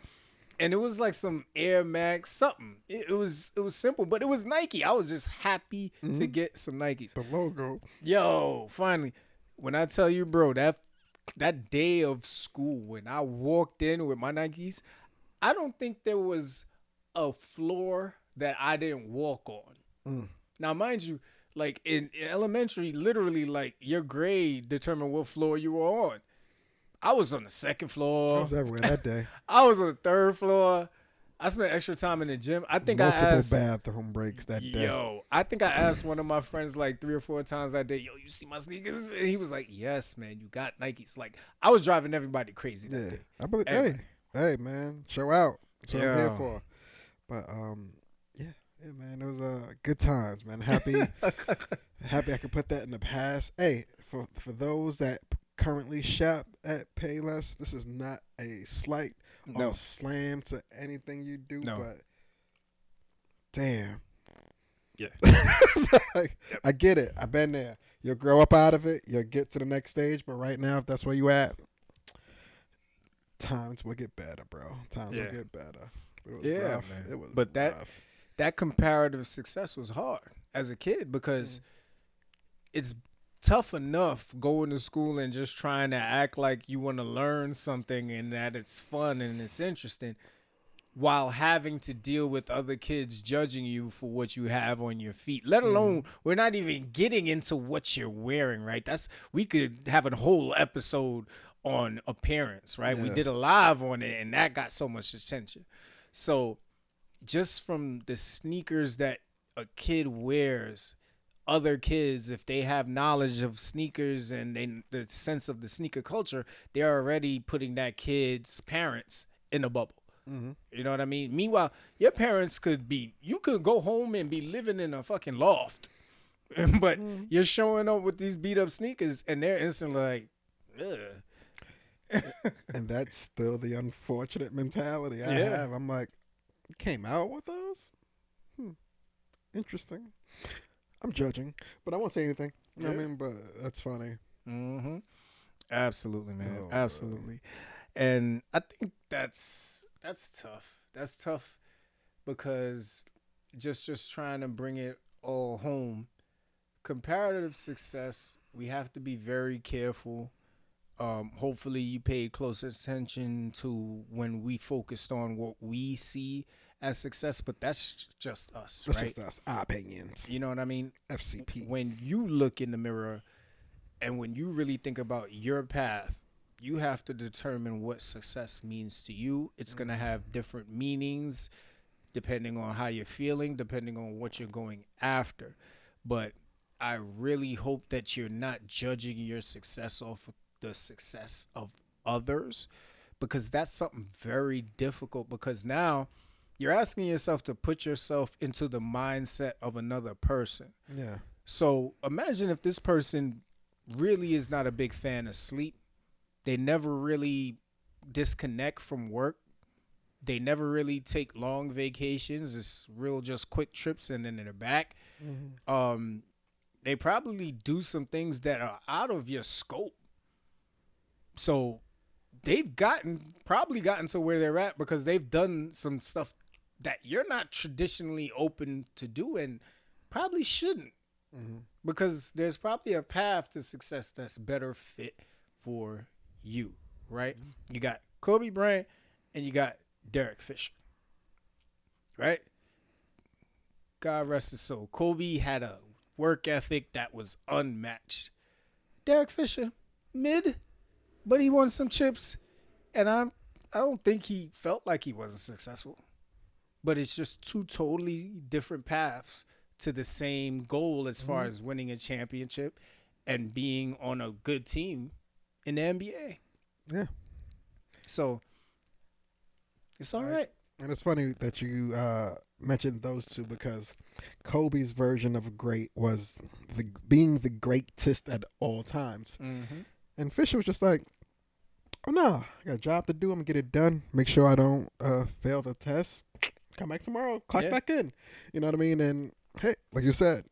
and it was like some Air Max something. It was simple, but it was Nike. I was just happy to mm, get some Nikes. the logo. Yo, finally, when I tell you, bro, that day of school when I walked in with my Nikes, I don't think there was a floor that I didn't walk on. Mm. Now, mind you, like in elementary, literally, like your grade determined what floor you were on. I was on the second I floor. was everywhere that day. I was on the third floor. I spent extra time in the gym. I think I Multiple asked, bathroom breaks that day. I think I asked one of my friends like 3 or 4 times that day, yo, you see my sneakers? And he was like, yes, man, you got Nikes. Like, I was driving everybody crazy that Yeah, day. I believe. Everybody. Hey, man, show out. That's what I'm here Yo. for. But yeah, yeah, man, it was good times, man. Happy I could put that in the past. Hey, for those that currently shop at Payless, this is not a slight or No, a slam to anything you do, no. but damn. Yeah. Like, I get it. I've been there. You'll grow up out of it. You'll get to the next stage. But right now, if that's where you at, times will get better, bro. Times will Yeah. get better. It was Yeah, rough. man. It was But rough. that comparative success was hard as a kid, because Mm. it's tough enough going to school and just trying to act like you want to learn something and that it's fun and it's interesting, while having to deal with other kids judging you for what you have on your feet. Let alone, we're not even getting into what you're wearing, right? We could have a whole episode on appearance, right? We Yeah. did a live on it, and that got so much attention. So just from the sneakers that a kid wears, other kids, if they have knowledge of sneakers and the sense of the sneaker culture, they're already putting that kid's parents in a bubble. Mm-hmm. You know what I mean? Meanwhile, your parents you could go home and be living in a fucking loft, but Mm-hmm. you're showing up with these beat up sneakers, and they're instantly like, ugh. And that's still the unfortunate mentality I Yeah. have. I'm like, you came out with those? Interesting. I'm judging, but I won't say anything. You know what I Yeah. mean? But that's funny. Mm-hmm. Absolutely, man. Oh, Absolutely. And I think that's tough. That's tough because just trying to bring it all home. Comparative success, we have to be very careful. Hopefully you paid close attention to when we focused on what we see as success, but that's just us, that's right? just us. Our opinions. You know what I mean? FCP. When you look in the mirror and when you really think about your path, you have to determine what success means to you. It's going to have different meanings depending on how you're feeling, depending on what you're going after. But I really hope that you're not judging your success off of the success of others, because that's something very difficult, because now you're asking yourself to put yourself into the mindset of another person. Yeah. So imagine if this person really is not a big fan of sleep. They never really disconnect from work. They never really take long vacations. It's real just quick trips and then they're back. Mm-hmm. They probably do some things that are out of your scope. So they've probably gotten to where they're at because they've done some stuff that you're not traditionally open to do and probably shouldn't, Mm-hmm. because there's probably a path to success that's better fit for you, right? You got Kobe Bryant and you got Derek Fisher, right? God rest his soul. Kobe had a work ethic that was unmatched. Derek Fisher, mid, but he won some chips, and I don't think he felt like he wasn't successful. But it's just two totally different paths to the same goal as far Hmm. as winning a championship and being on a good team in the NBA. Yeah. So it's all Like, right. and it's funny that you mentioned those two because Kobe's version of great was being the greatest at all times, Mm-hmm. and Fisher was just like, "Oh no, I got a job to do. I'm gonna get it done. Make sure I don't fail the test. Come back tomorrow. Clock Yeah. back in. You know what I mean?" And hey, like you said,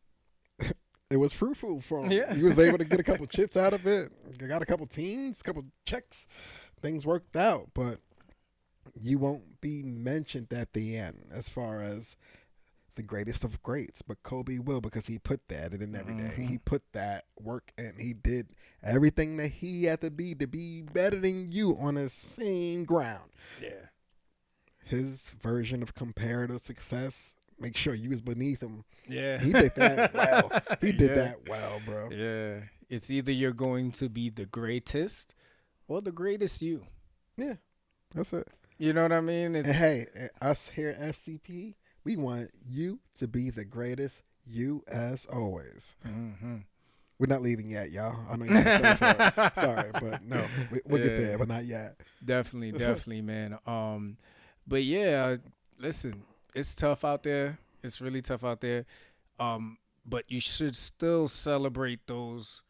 it was fruitful for him. Yeah. He was able to get a couple chips out of it. Got a couple teams, couple checks. Things worked out, but you won't be mentioned at the end as far as the greatest of greats, but Kobe will because he put that in every day. Mm-hmm. He put that work and he did everything that he had to be better than you on the same ground. Yeah. His version of comparative success, make sure you was beneath him. Yeah. He did that well. He did Yeah. that well, bro. Yeah. It's either you're going to be the greatest or the greatest you. Yeah, that's it. You know what I mean? And It's hey, us here at FCP, we want you to be the greatest you as always. mm-hmm. We're not leaving yet, y'all. I know you're excited for it. Sorry, but no, we'll get there, Yeah. but not yet. Definitely, definitely, man. But yeah, listen, it's tough out there. It's really tough out there. But you should still celebrate those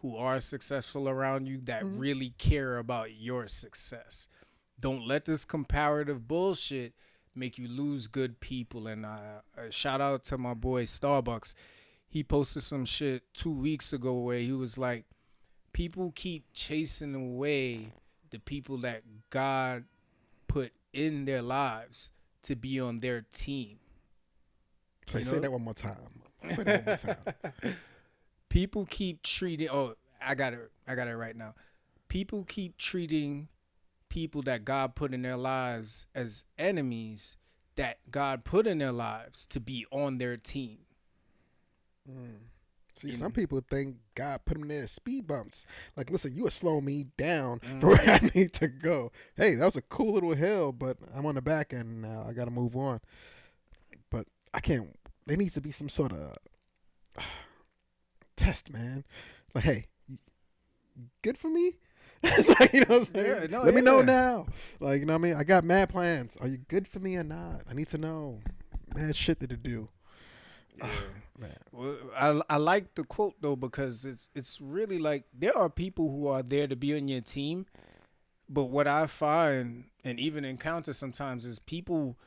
who are successful around you that Mhm. really care about your success. Don't let this comparative bullshit make you lose good people. And shout out to my boy Starbucks. He posted some shit 2 weeks ago where he was like, people keep chasing away the people that God put in their lives to be on their team. Say, You say know? that one more time. Say that one more time. People keep treating I got it. I got it right now. People keep treating people that God put in their lives as enemies that God put in their lives to be on their team. Mm. See, You some know? people think God put them there as speed bumps. Like, listen, you are slowing me down for where Mhm. I need to go. Hey, that was a cool little hill, but I'm on the back end now. I got to move on. But I can't. There needs to be some sort of test, man. Like, hey, you good for me? It's like, you know what I'm saying? Yeah, no, Let me know yeah. now. Like, you know what I mean? I got mad plans. Are you good for me or not? I need to know. Mad shit to do. Yeah. Man. Well, I like the quote though because it's really like there are people who are there to be on your team, but what I find and even encounter sometimes is people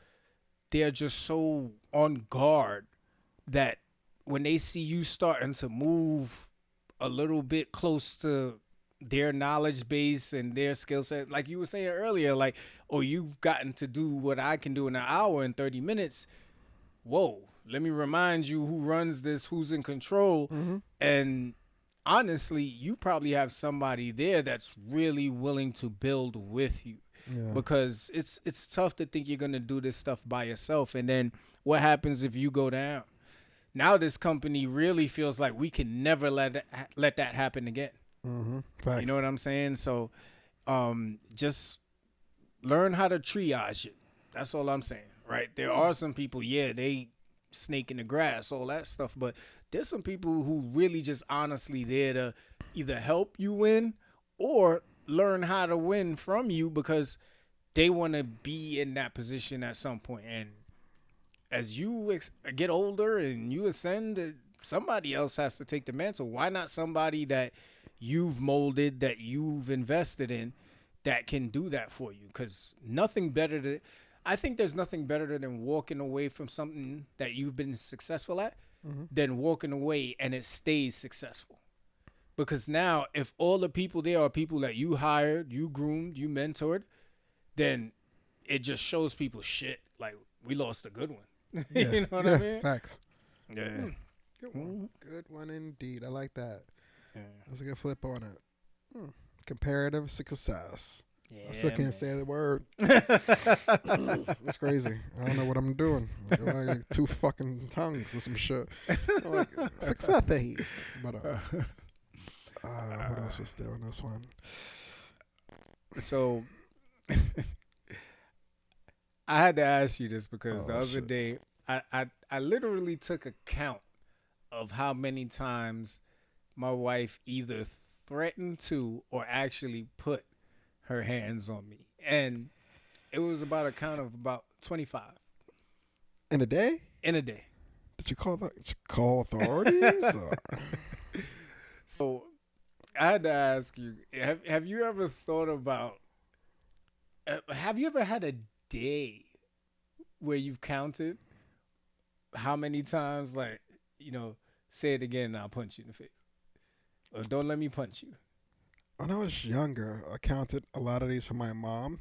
they're just so on guard that when they see you starting to move a little bit close to their knowledge base and their skill set, like you were saying earlier, like, oh, you've gotten to do what I can do in an hour and 30 minutes. Whoa, let me remind you who runs this, who's in control. Mm-hmm. And honestly, you probably have somebody there that's really willing to build with you Yeah. because it's tough to think you're going to do this stuff by yourself and then what happens if you go down? Now this company really feels like we can never let that happen again. Mm-hmm. You know Facts. what I'm saying? So just learn how to triage it. That's all I'm saying, right? There are some people, yeah, they snake in the grass, all that stuff, but there's some people who really just honestly there to either help you win or learn how to win from you because they want to be in that position at some point. And as you get older and you ascend, somebody else has to take the mantle. Why not somebody that you've molded, that you've invested in, that can do that for you? Because nothing better to, I think there's nothing better than walking away from something that you've been successful at Mm-hmm. than walking away and it stays successful. Because now, if all the people there are people that you hired, you groomed, you mentored, then it just shows people shit. Like, we lost a good one. Yeah. You know what I Yeah. mean? Facts. Yeah. Mm. Good one. Mhm. Good one indeed. I like that. Yeah. That's a good flip on it. Comparative success. I still Yeah, can't man. say the word. It's crazy. I don't know what I'm doing. Like two fucking tongues or some shit. I'm like success. But what else was there on this one? So I had to ask you this because the Oh other shit. day I literally took a count of how many times my wife either threatened to or actually put her hands on me. And it was about a count of about 25 In a day? in a day. Did you call authorities? Or? So I had to ask you, have you ever thought about, have you ever had a day where you've counted how many times, like, you know, say it again and I'll punch you in the face? Or don't let me punch you. When I was younger, I counted a lot of these for my mom.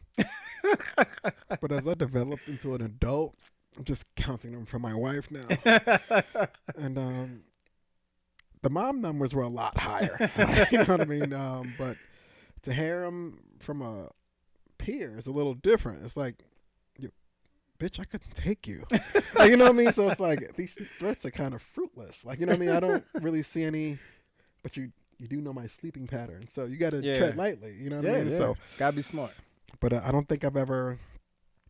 But as I developed into an adult, I'm just counting them for my wife now. And the mom numbers were a lot higher. You know what I mean? But to hear them from a peer is a little different. It's like, you, bitch, I couldn't take you. Like, you know what I mean? So it's like these threats are kind of fruitless. Like, you know what I mean? I don't really see any, but you do know my sleeping pattern, so you got to tread lightly. You know what I mean? Yeah. So Gotta be smart. but I don't think I've ever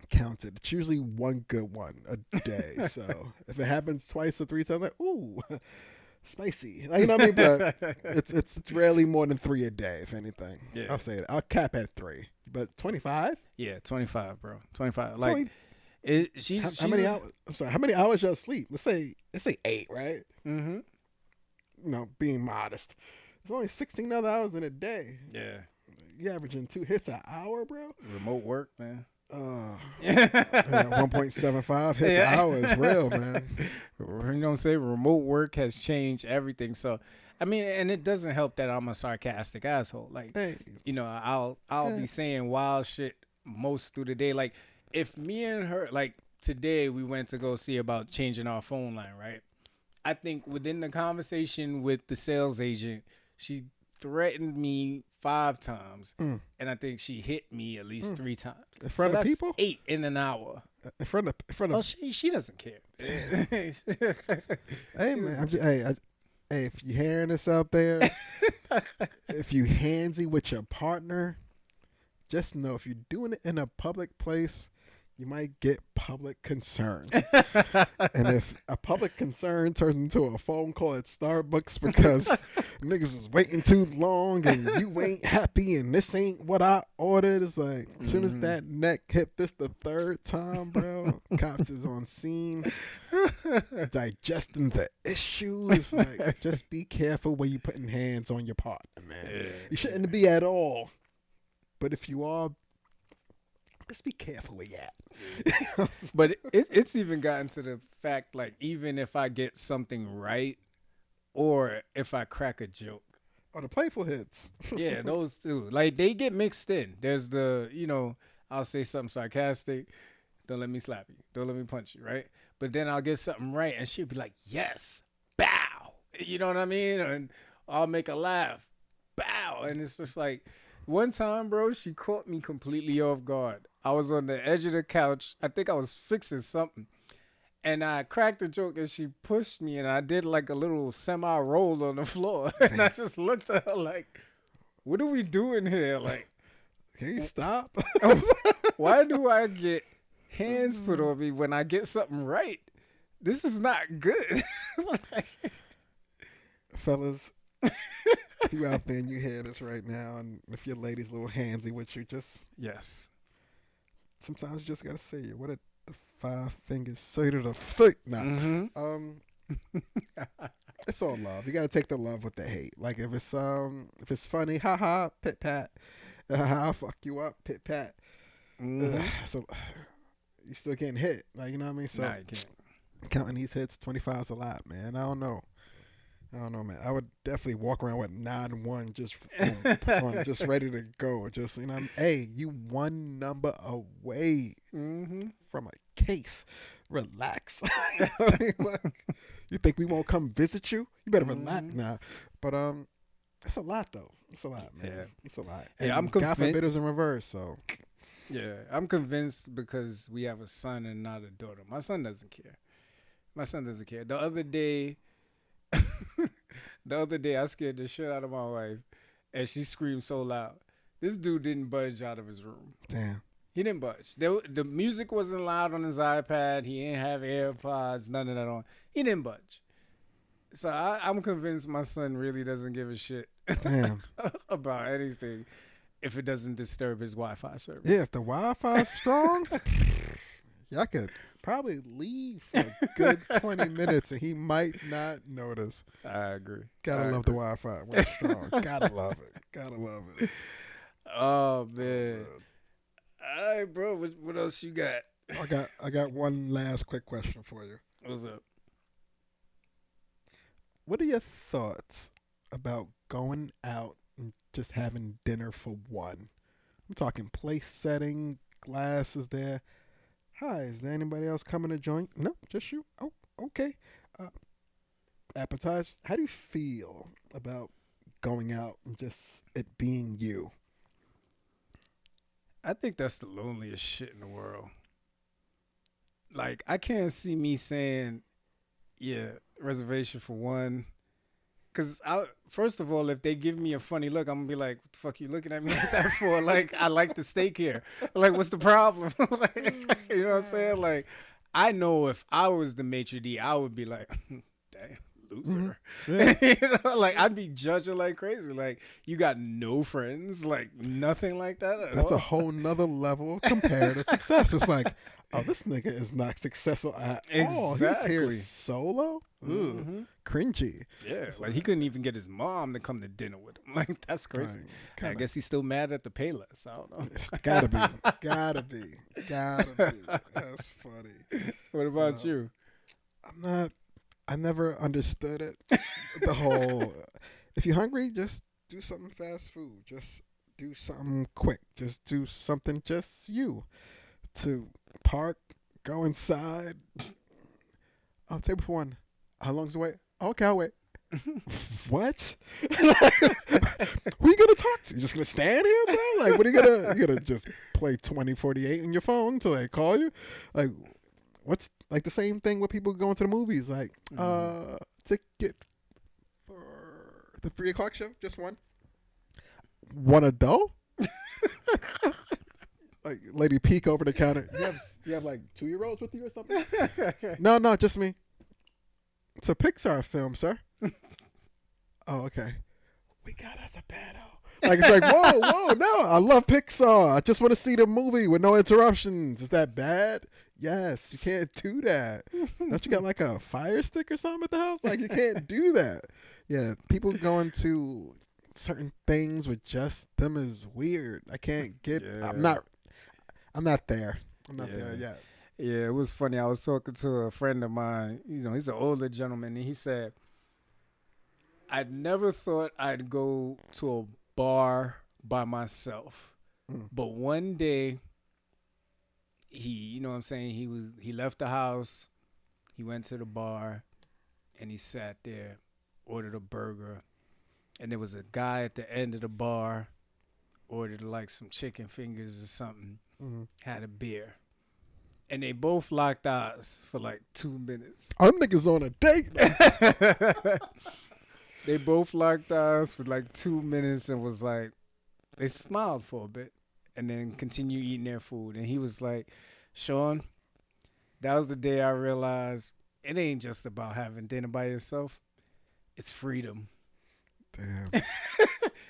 counted. It's usually one good one a day. So if it happens twice or three times, like, ooh, spicy. Like, you know what I mean? But it's rarely more than three a day, if anything. Yeah. I'll say it. I'll cap at three. But 25? Yeah, 25, bro. 25. It's Like, only- she's how many hours? I'm sorry. How many hours y'all sleep? Let's say 8, right? Mm-hmm. No, being modest. It's only 16 other hours in a day. Yeah. You averaging 2 hits an hour, bro? Remote work, man. Yeah, 1.75 hits an hour is real, man. You know what I'm saying? Remote work has changed everything. So, I mean, and it doesn't help that I'm a sarcastic asshole. Like, Hey, you know, I'll be saying wild shit most through the day. Like, if me and her, like today, we went to go see about changing our phone line, right? I think within the conversation with the sales agent, she threatened me 5 times, and I think she hit me at least 3 times. in front So of that's people? 8 in an hour. In front of. Oh, she doesn't care. Hey man, hey, if you hearing this out there, if you handsy with your partner, just know if you're doing it in a public place, you might get public concern. And if a public concern turns into a phone call at Starbucks because niggas is waiting too long and you ain't happy and this ain't what I ordered, it's like as soon as that neck hit this the third time, bro, cops is on scene digesting the issues. Like, just be careful when you putting hands on your partner, man. You shouldn't be at all. But if you are, just be careful where you at. But it's even gotten to the fact, like, even if I get something right or if I crack a joke. Oh, the playful hits. Yeah, those two. Like, they get mixed in. There's the, you know, I'll say something sarcastic. Don't let me slap you. Don't let me punch you, right? But then I'll get something right and she'll be like, yes, bow. You know what I mean? And I'll make a laugh. Bow. And it's just like, one time, bro, she caught me completely off guard. I was on the edge of the couch. I think I was fixing something. And I cracked the joke and she pushed me and I did like a little semi-roll on the floor. And I just looked at her like, what are we doing here? Like, can you stop? why do I get hands put on me when I get something right? This is not good. Fellas, if you out there and you hear this right now, and if your lady's a little handsy with you, just Yes. sometimes you just gotta say it. What did the 5 fingers say to the foot? Nah. It's all love. You gotta take the love with the hate. Like if it's funny, haha, pit pat. I'll fuck you up, pit pat. So you still getting hit. Like, you know what I mean? So Nah, you can't. counting these hits, 25 is a lot, man. I don't know, man. I would definitely walk around with 9-1 just just ready to go. Just, you know, hey, you one number away from a case. Relax. You think we won't come visit you? You better relax now. But it's a lot though. It's a lot, man. Yeah. It's a lot. Yeah, And I'm God forbid convinced. it's in reverse. So Yeah, I'm convinced because we have a son and not a daughter. My son doesn't care. My son doesn't care. The other day, I scared the shit out of my wife, and she screamed so loud. This dude didn't budge out of his room. damn. He He didn't budge. The music wasn't loud on his iPad. He didn't have AirPods, none of that on. He didn't budge. So I'm convinced my son really doesn't give a shit Damn. about anything if it doesn't disturb his Wi-Fi service. Yeah, if the Wi-Fi's strong, y'all could probably leave for a good 20 minutes and he might not notice. I agree. Gotta love the Wi-Fi when it's strong. Gotta love it. Gotta love it. Oh man. All right, bro. What else you got? I got one last quick question for you. What's up? What are your thoughts about going out and just having dinner for one? I'm talking place setting, glasses there. Hi, is there anybody else coming to join? No, just you. Oh, okay. Appetizers. How do you feel about going out and just it being you? I think that's the loneliest shit in the world. Like, I can't see me saying, yeah, reservation for one. Because, first of all, if they give me a funny look, I'm going to be like, what the fuck you looking at me like that for? Like, I like the steak here. Like, what's the problem? Like, you know what I'm saying? Like, I know if I was the maitre d', I would be like, damn. Loser. Mm-hmm. You know, like I'd be judging like crazy. Like, you got no friends, like nothing like that at That's all. a whole nother level of comparative success. It's like, oh, this nigga is not successful at all. He's here Exactly. solo. Ooh, cringy. Yeah, like he couldn't even get his mom to come to dinner with him. Like, that's crazy. I guess he's still mad at the Payless. I don't know. It's gotta be. Gotta be. Gotta be. That's funny. What about you? I never understood it. The whole, if you're hungry, just do something fast food. Just do something quick. Just do something just you. To park, go inside. Oh, table for one. How long's the wait? Okay, I'll wait. What? Who you gonna talk to? You just gonna stand here, bro? Like, what are you gonna just play 2048 in your phone until they call you? Like, what's like the same thing with people going to the movies? Like, ticket for the 3 o'clock show, just one. One adult? Like, lady peek over the counter. You have like 2-year-olds with you or something? No, just me. It's a Pixar film, sir. Oh, okay. We got us a pedo. Like, it's like, whoa, no, I love Pixar. I just want to see the movie with no interruptions. Is that bad? Yes, you can't do that. Don't you got like a fire stick or something at the house? Like, you can't do that. Yeah, people going to certain things with just them is weird. I can't get. Yeah. I'm not there. I'm not there yet. Yeah, it was funny. I was talking to a friend of mine. You know, he's an older gentleman, and he said, "I'd never thought I'd go to a bar by myself, but one day, you know what I'm saying? He left the house, he went to the bar, and he sat there, ordered a burger, and there was a guy at the end of the bar, ordered like some chicken fingers or something, had a beer." And they both locked eyes for like 2 minutes. Them niggas on a date. They both locked eyes for like 2 minutes and was like, they smiled for a bit and then continued eating their food. And he was like, Shawn, that was the day I realized it ain't just about having dinner by yourself. It's freedom. Damn.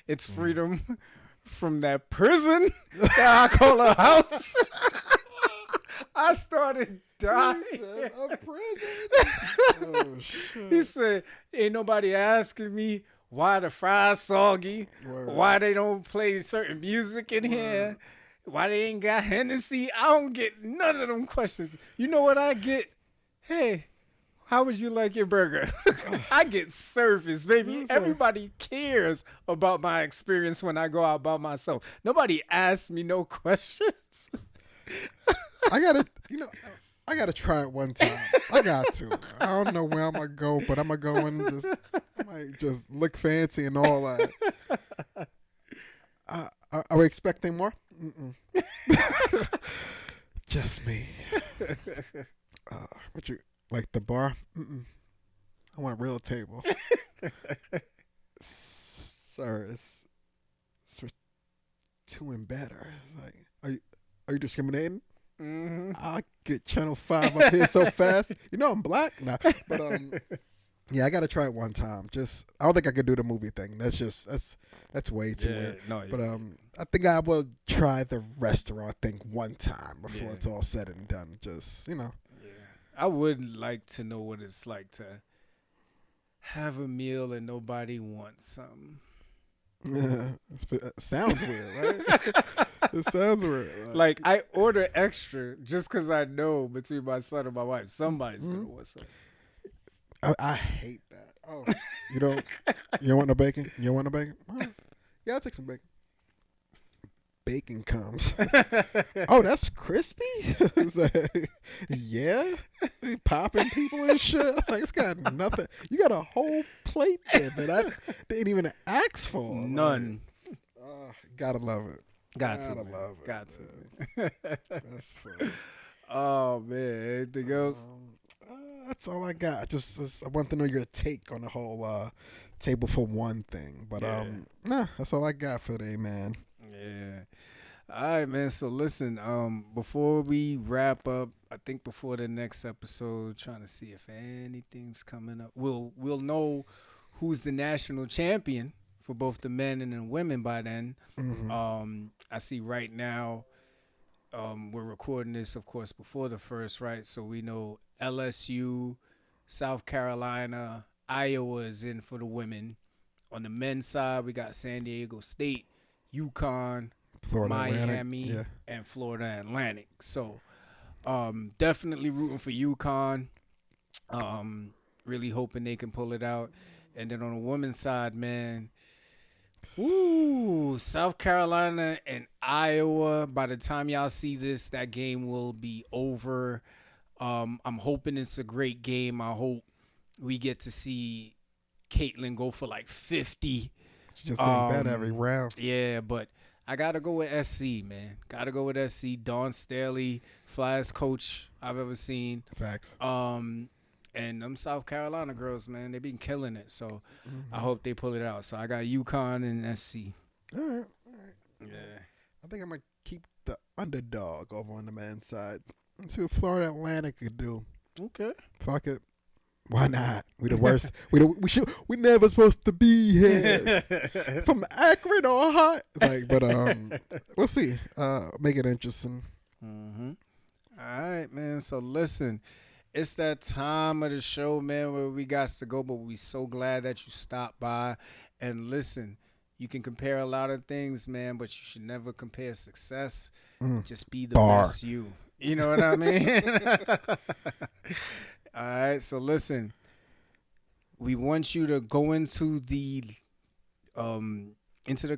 It's freedom from that prison that I call a house. I started dying. He said, a prison? Oh, shit. He said, ain't nobody asking me why the fries soggy, Word. why they don't play certain music in here, why they ain't got Hennessy. I don't get none of them questions. You know what I get? Hey, how would you like your burger? I get service, baby. Everybody cares about my experience when I go out by myself. Nobody asks me no questions. I gotta try it one time. I got to. I don't know where I'm gonna go, but I'm gonna go and I might just look fancy and all that. Are we expecting more? Just me. But you like the bar? I want a real table, sir. It's for two and better. It's like, Are you discriminating? Mm-hmm. I get Channel 5 up here so fast. You know I'm black? Nah. But yeah, I gotta try it one time. Just I don't think I could do the movie thing. That's way too Yeah, weird. no, But I think I will try the restaurant thing one time before yeah, it's all said and done. Just yeah. I would like to know what it's like to have a meal and nobody wants something. it sounds weird, right? It sounds weird. Like I order extra just because I know between my son and my wife somebody's gonna want something. I hate that. Oh, you don't you don't want no bacon? You don't want no bacon? All right. Yeah, I'll take some bacon. Bacon comes. Oh, that's crispy. It's like, yeah, they popping people and shit. Like it's got nothing. You got a whole plate there that I didn't even ask for. None. Like, gotta love it. Got to, Gotta man. love it. Got to. Man. That's funny. Oh man, anything else? That's all I got. Just I want to know your take on the whole table for one thing. But Yeah. nah, that's all I got for today, man. Yeah. All right, man. So listen, before we wrap up, I think before the next episode, trying to see if anything's coming up. We'll know who's the national champion for both the men and the women by then. I see right now, we're recording this, of course, before the first, right? So we know LSU, South Carolina, Iowa is in for the women. On the men's side, we got San Diego State, UConn, Florida Miami, Atlantic. Yeah. and Florida Atlantic. So definitely rooting for UConn. Really hoping they can pull it out. And then on the women's side, man, South Carolina and Iowa. By the time y'all see this, that game will be over. I'm hoping it's a great game. I hope we get to see Caitlin go for like 50. She's just getting better every round. Yeah, but I gotta go with SC, man. Gotta go with SC. Dawn Staley, flyest coach I've ever seen. Facts. And them South Carolina girls, man, they've been killing it. So I hope they pull it out. So I got UConn and SC. All right. Yeah. I think I might keep the underdog over on the men's side. Let's see what Florida Atlantic could do. Okay. Fuck it. Why not? We the worst. We never supposed to be here. From Akron or hot. Like, but we'll see. Make it interesting. Mm-hmm. All right, man. So listen, it's that time of the show, man, where we got to go, but we so glad that you stopped by. And listen, you can compare a lot of things, man, but you should never compare success. Just be the best you. You know what I mean? All right, so listen, we want you to go into the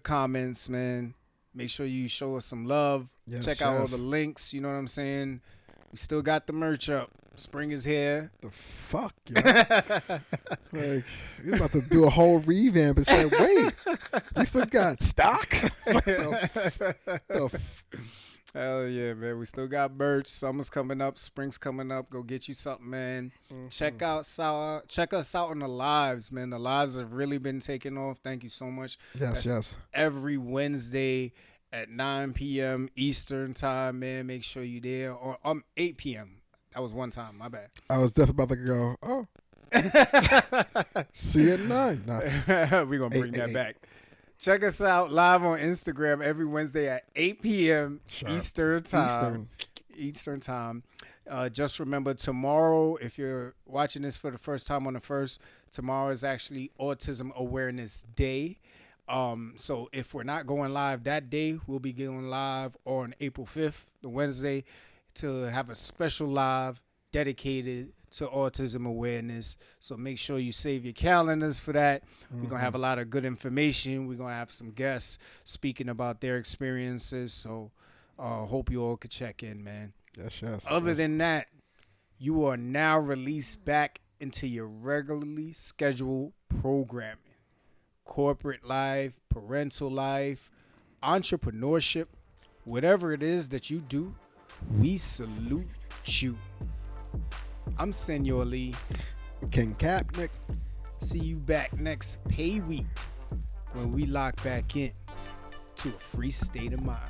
comments, man. Make sure you show us some love. Yes, Check out all the links. You know what I'm saying? We still got the merch up. Spring is here. The fuck, yo. Like, you about to do a whole revamp and say, wait, we still got stock? Hell yeah, man. We still got merch. Summer's coming up. Spring's coming up. Go get you something, man. Check us out on the lives, man. The lives have really been taking off. Thank you so much. Yes. Every Wednesday at 9 p.m. Eastern time, man. Make sure you there. Or 8 p.m. That was one time. My bad. I was definitely about to go, see you at 9. Nah. We're going to bring that back. Check us out live on Instagram every Wednesday at 8 p.m. Eastern time. Just remember, tomorrow, if you're watching this for the first time on the first, tomorrow is actually Autism Awareness Day. So if we're not going live that day, we'll be going live on April 5th, the Wednesday, to have a special live dedicated to autism awareness. So make sure you save your calendars for that. We're going to have a lot of good information. We're going to have some guests speaking about their experiences. So hope you all could check in, man. Yes. Other than that, you are now released back into your regularly scheduled programming. Corporate life, parental life, entrepreneurship, whatever it is that you do, we salute you. I'm Senor Lee. King Kapnick. See you back next pay week when we lock back in to a free state of mind.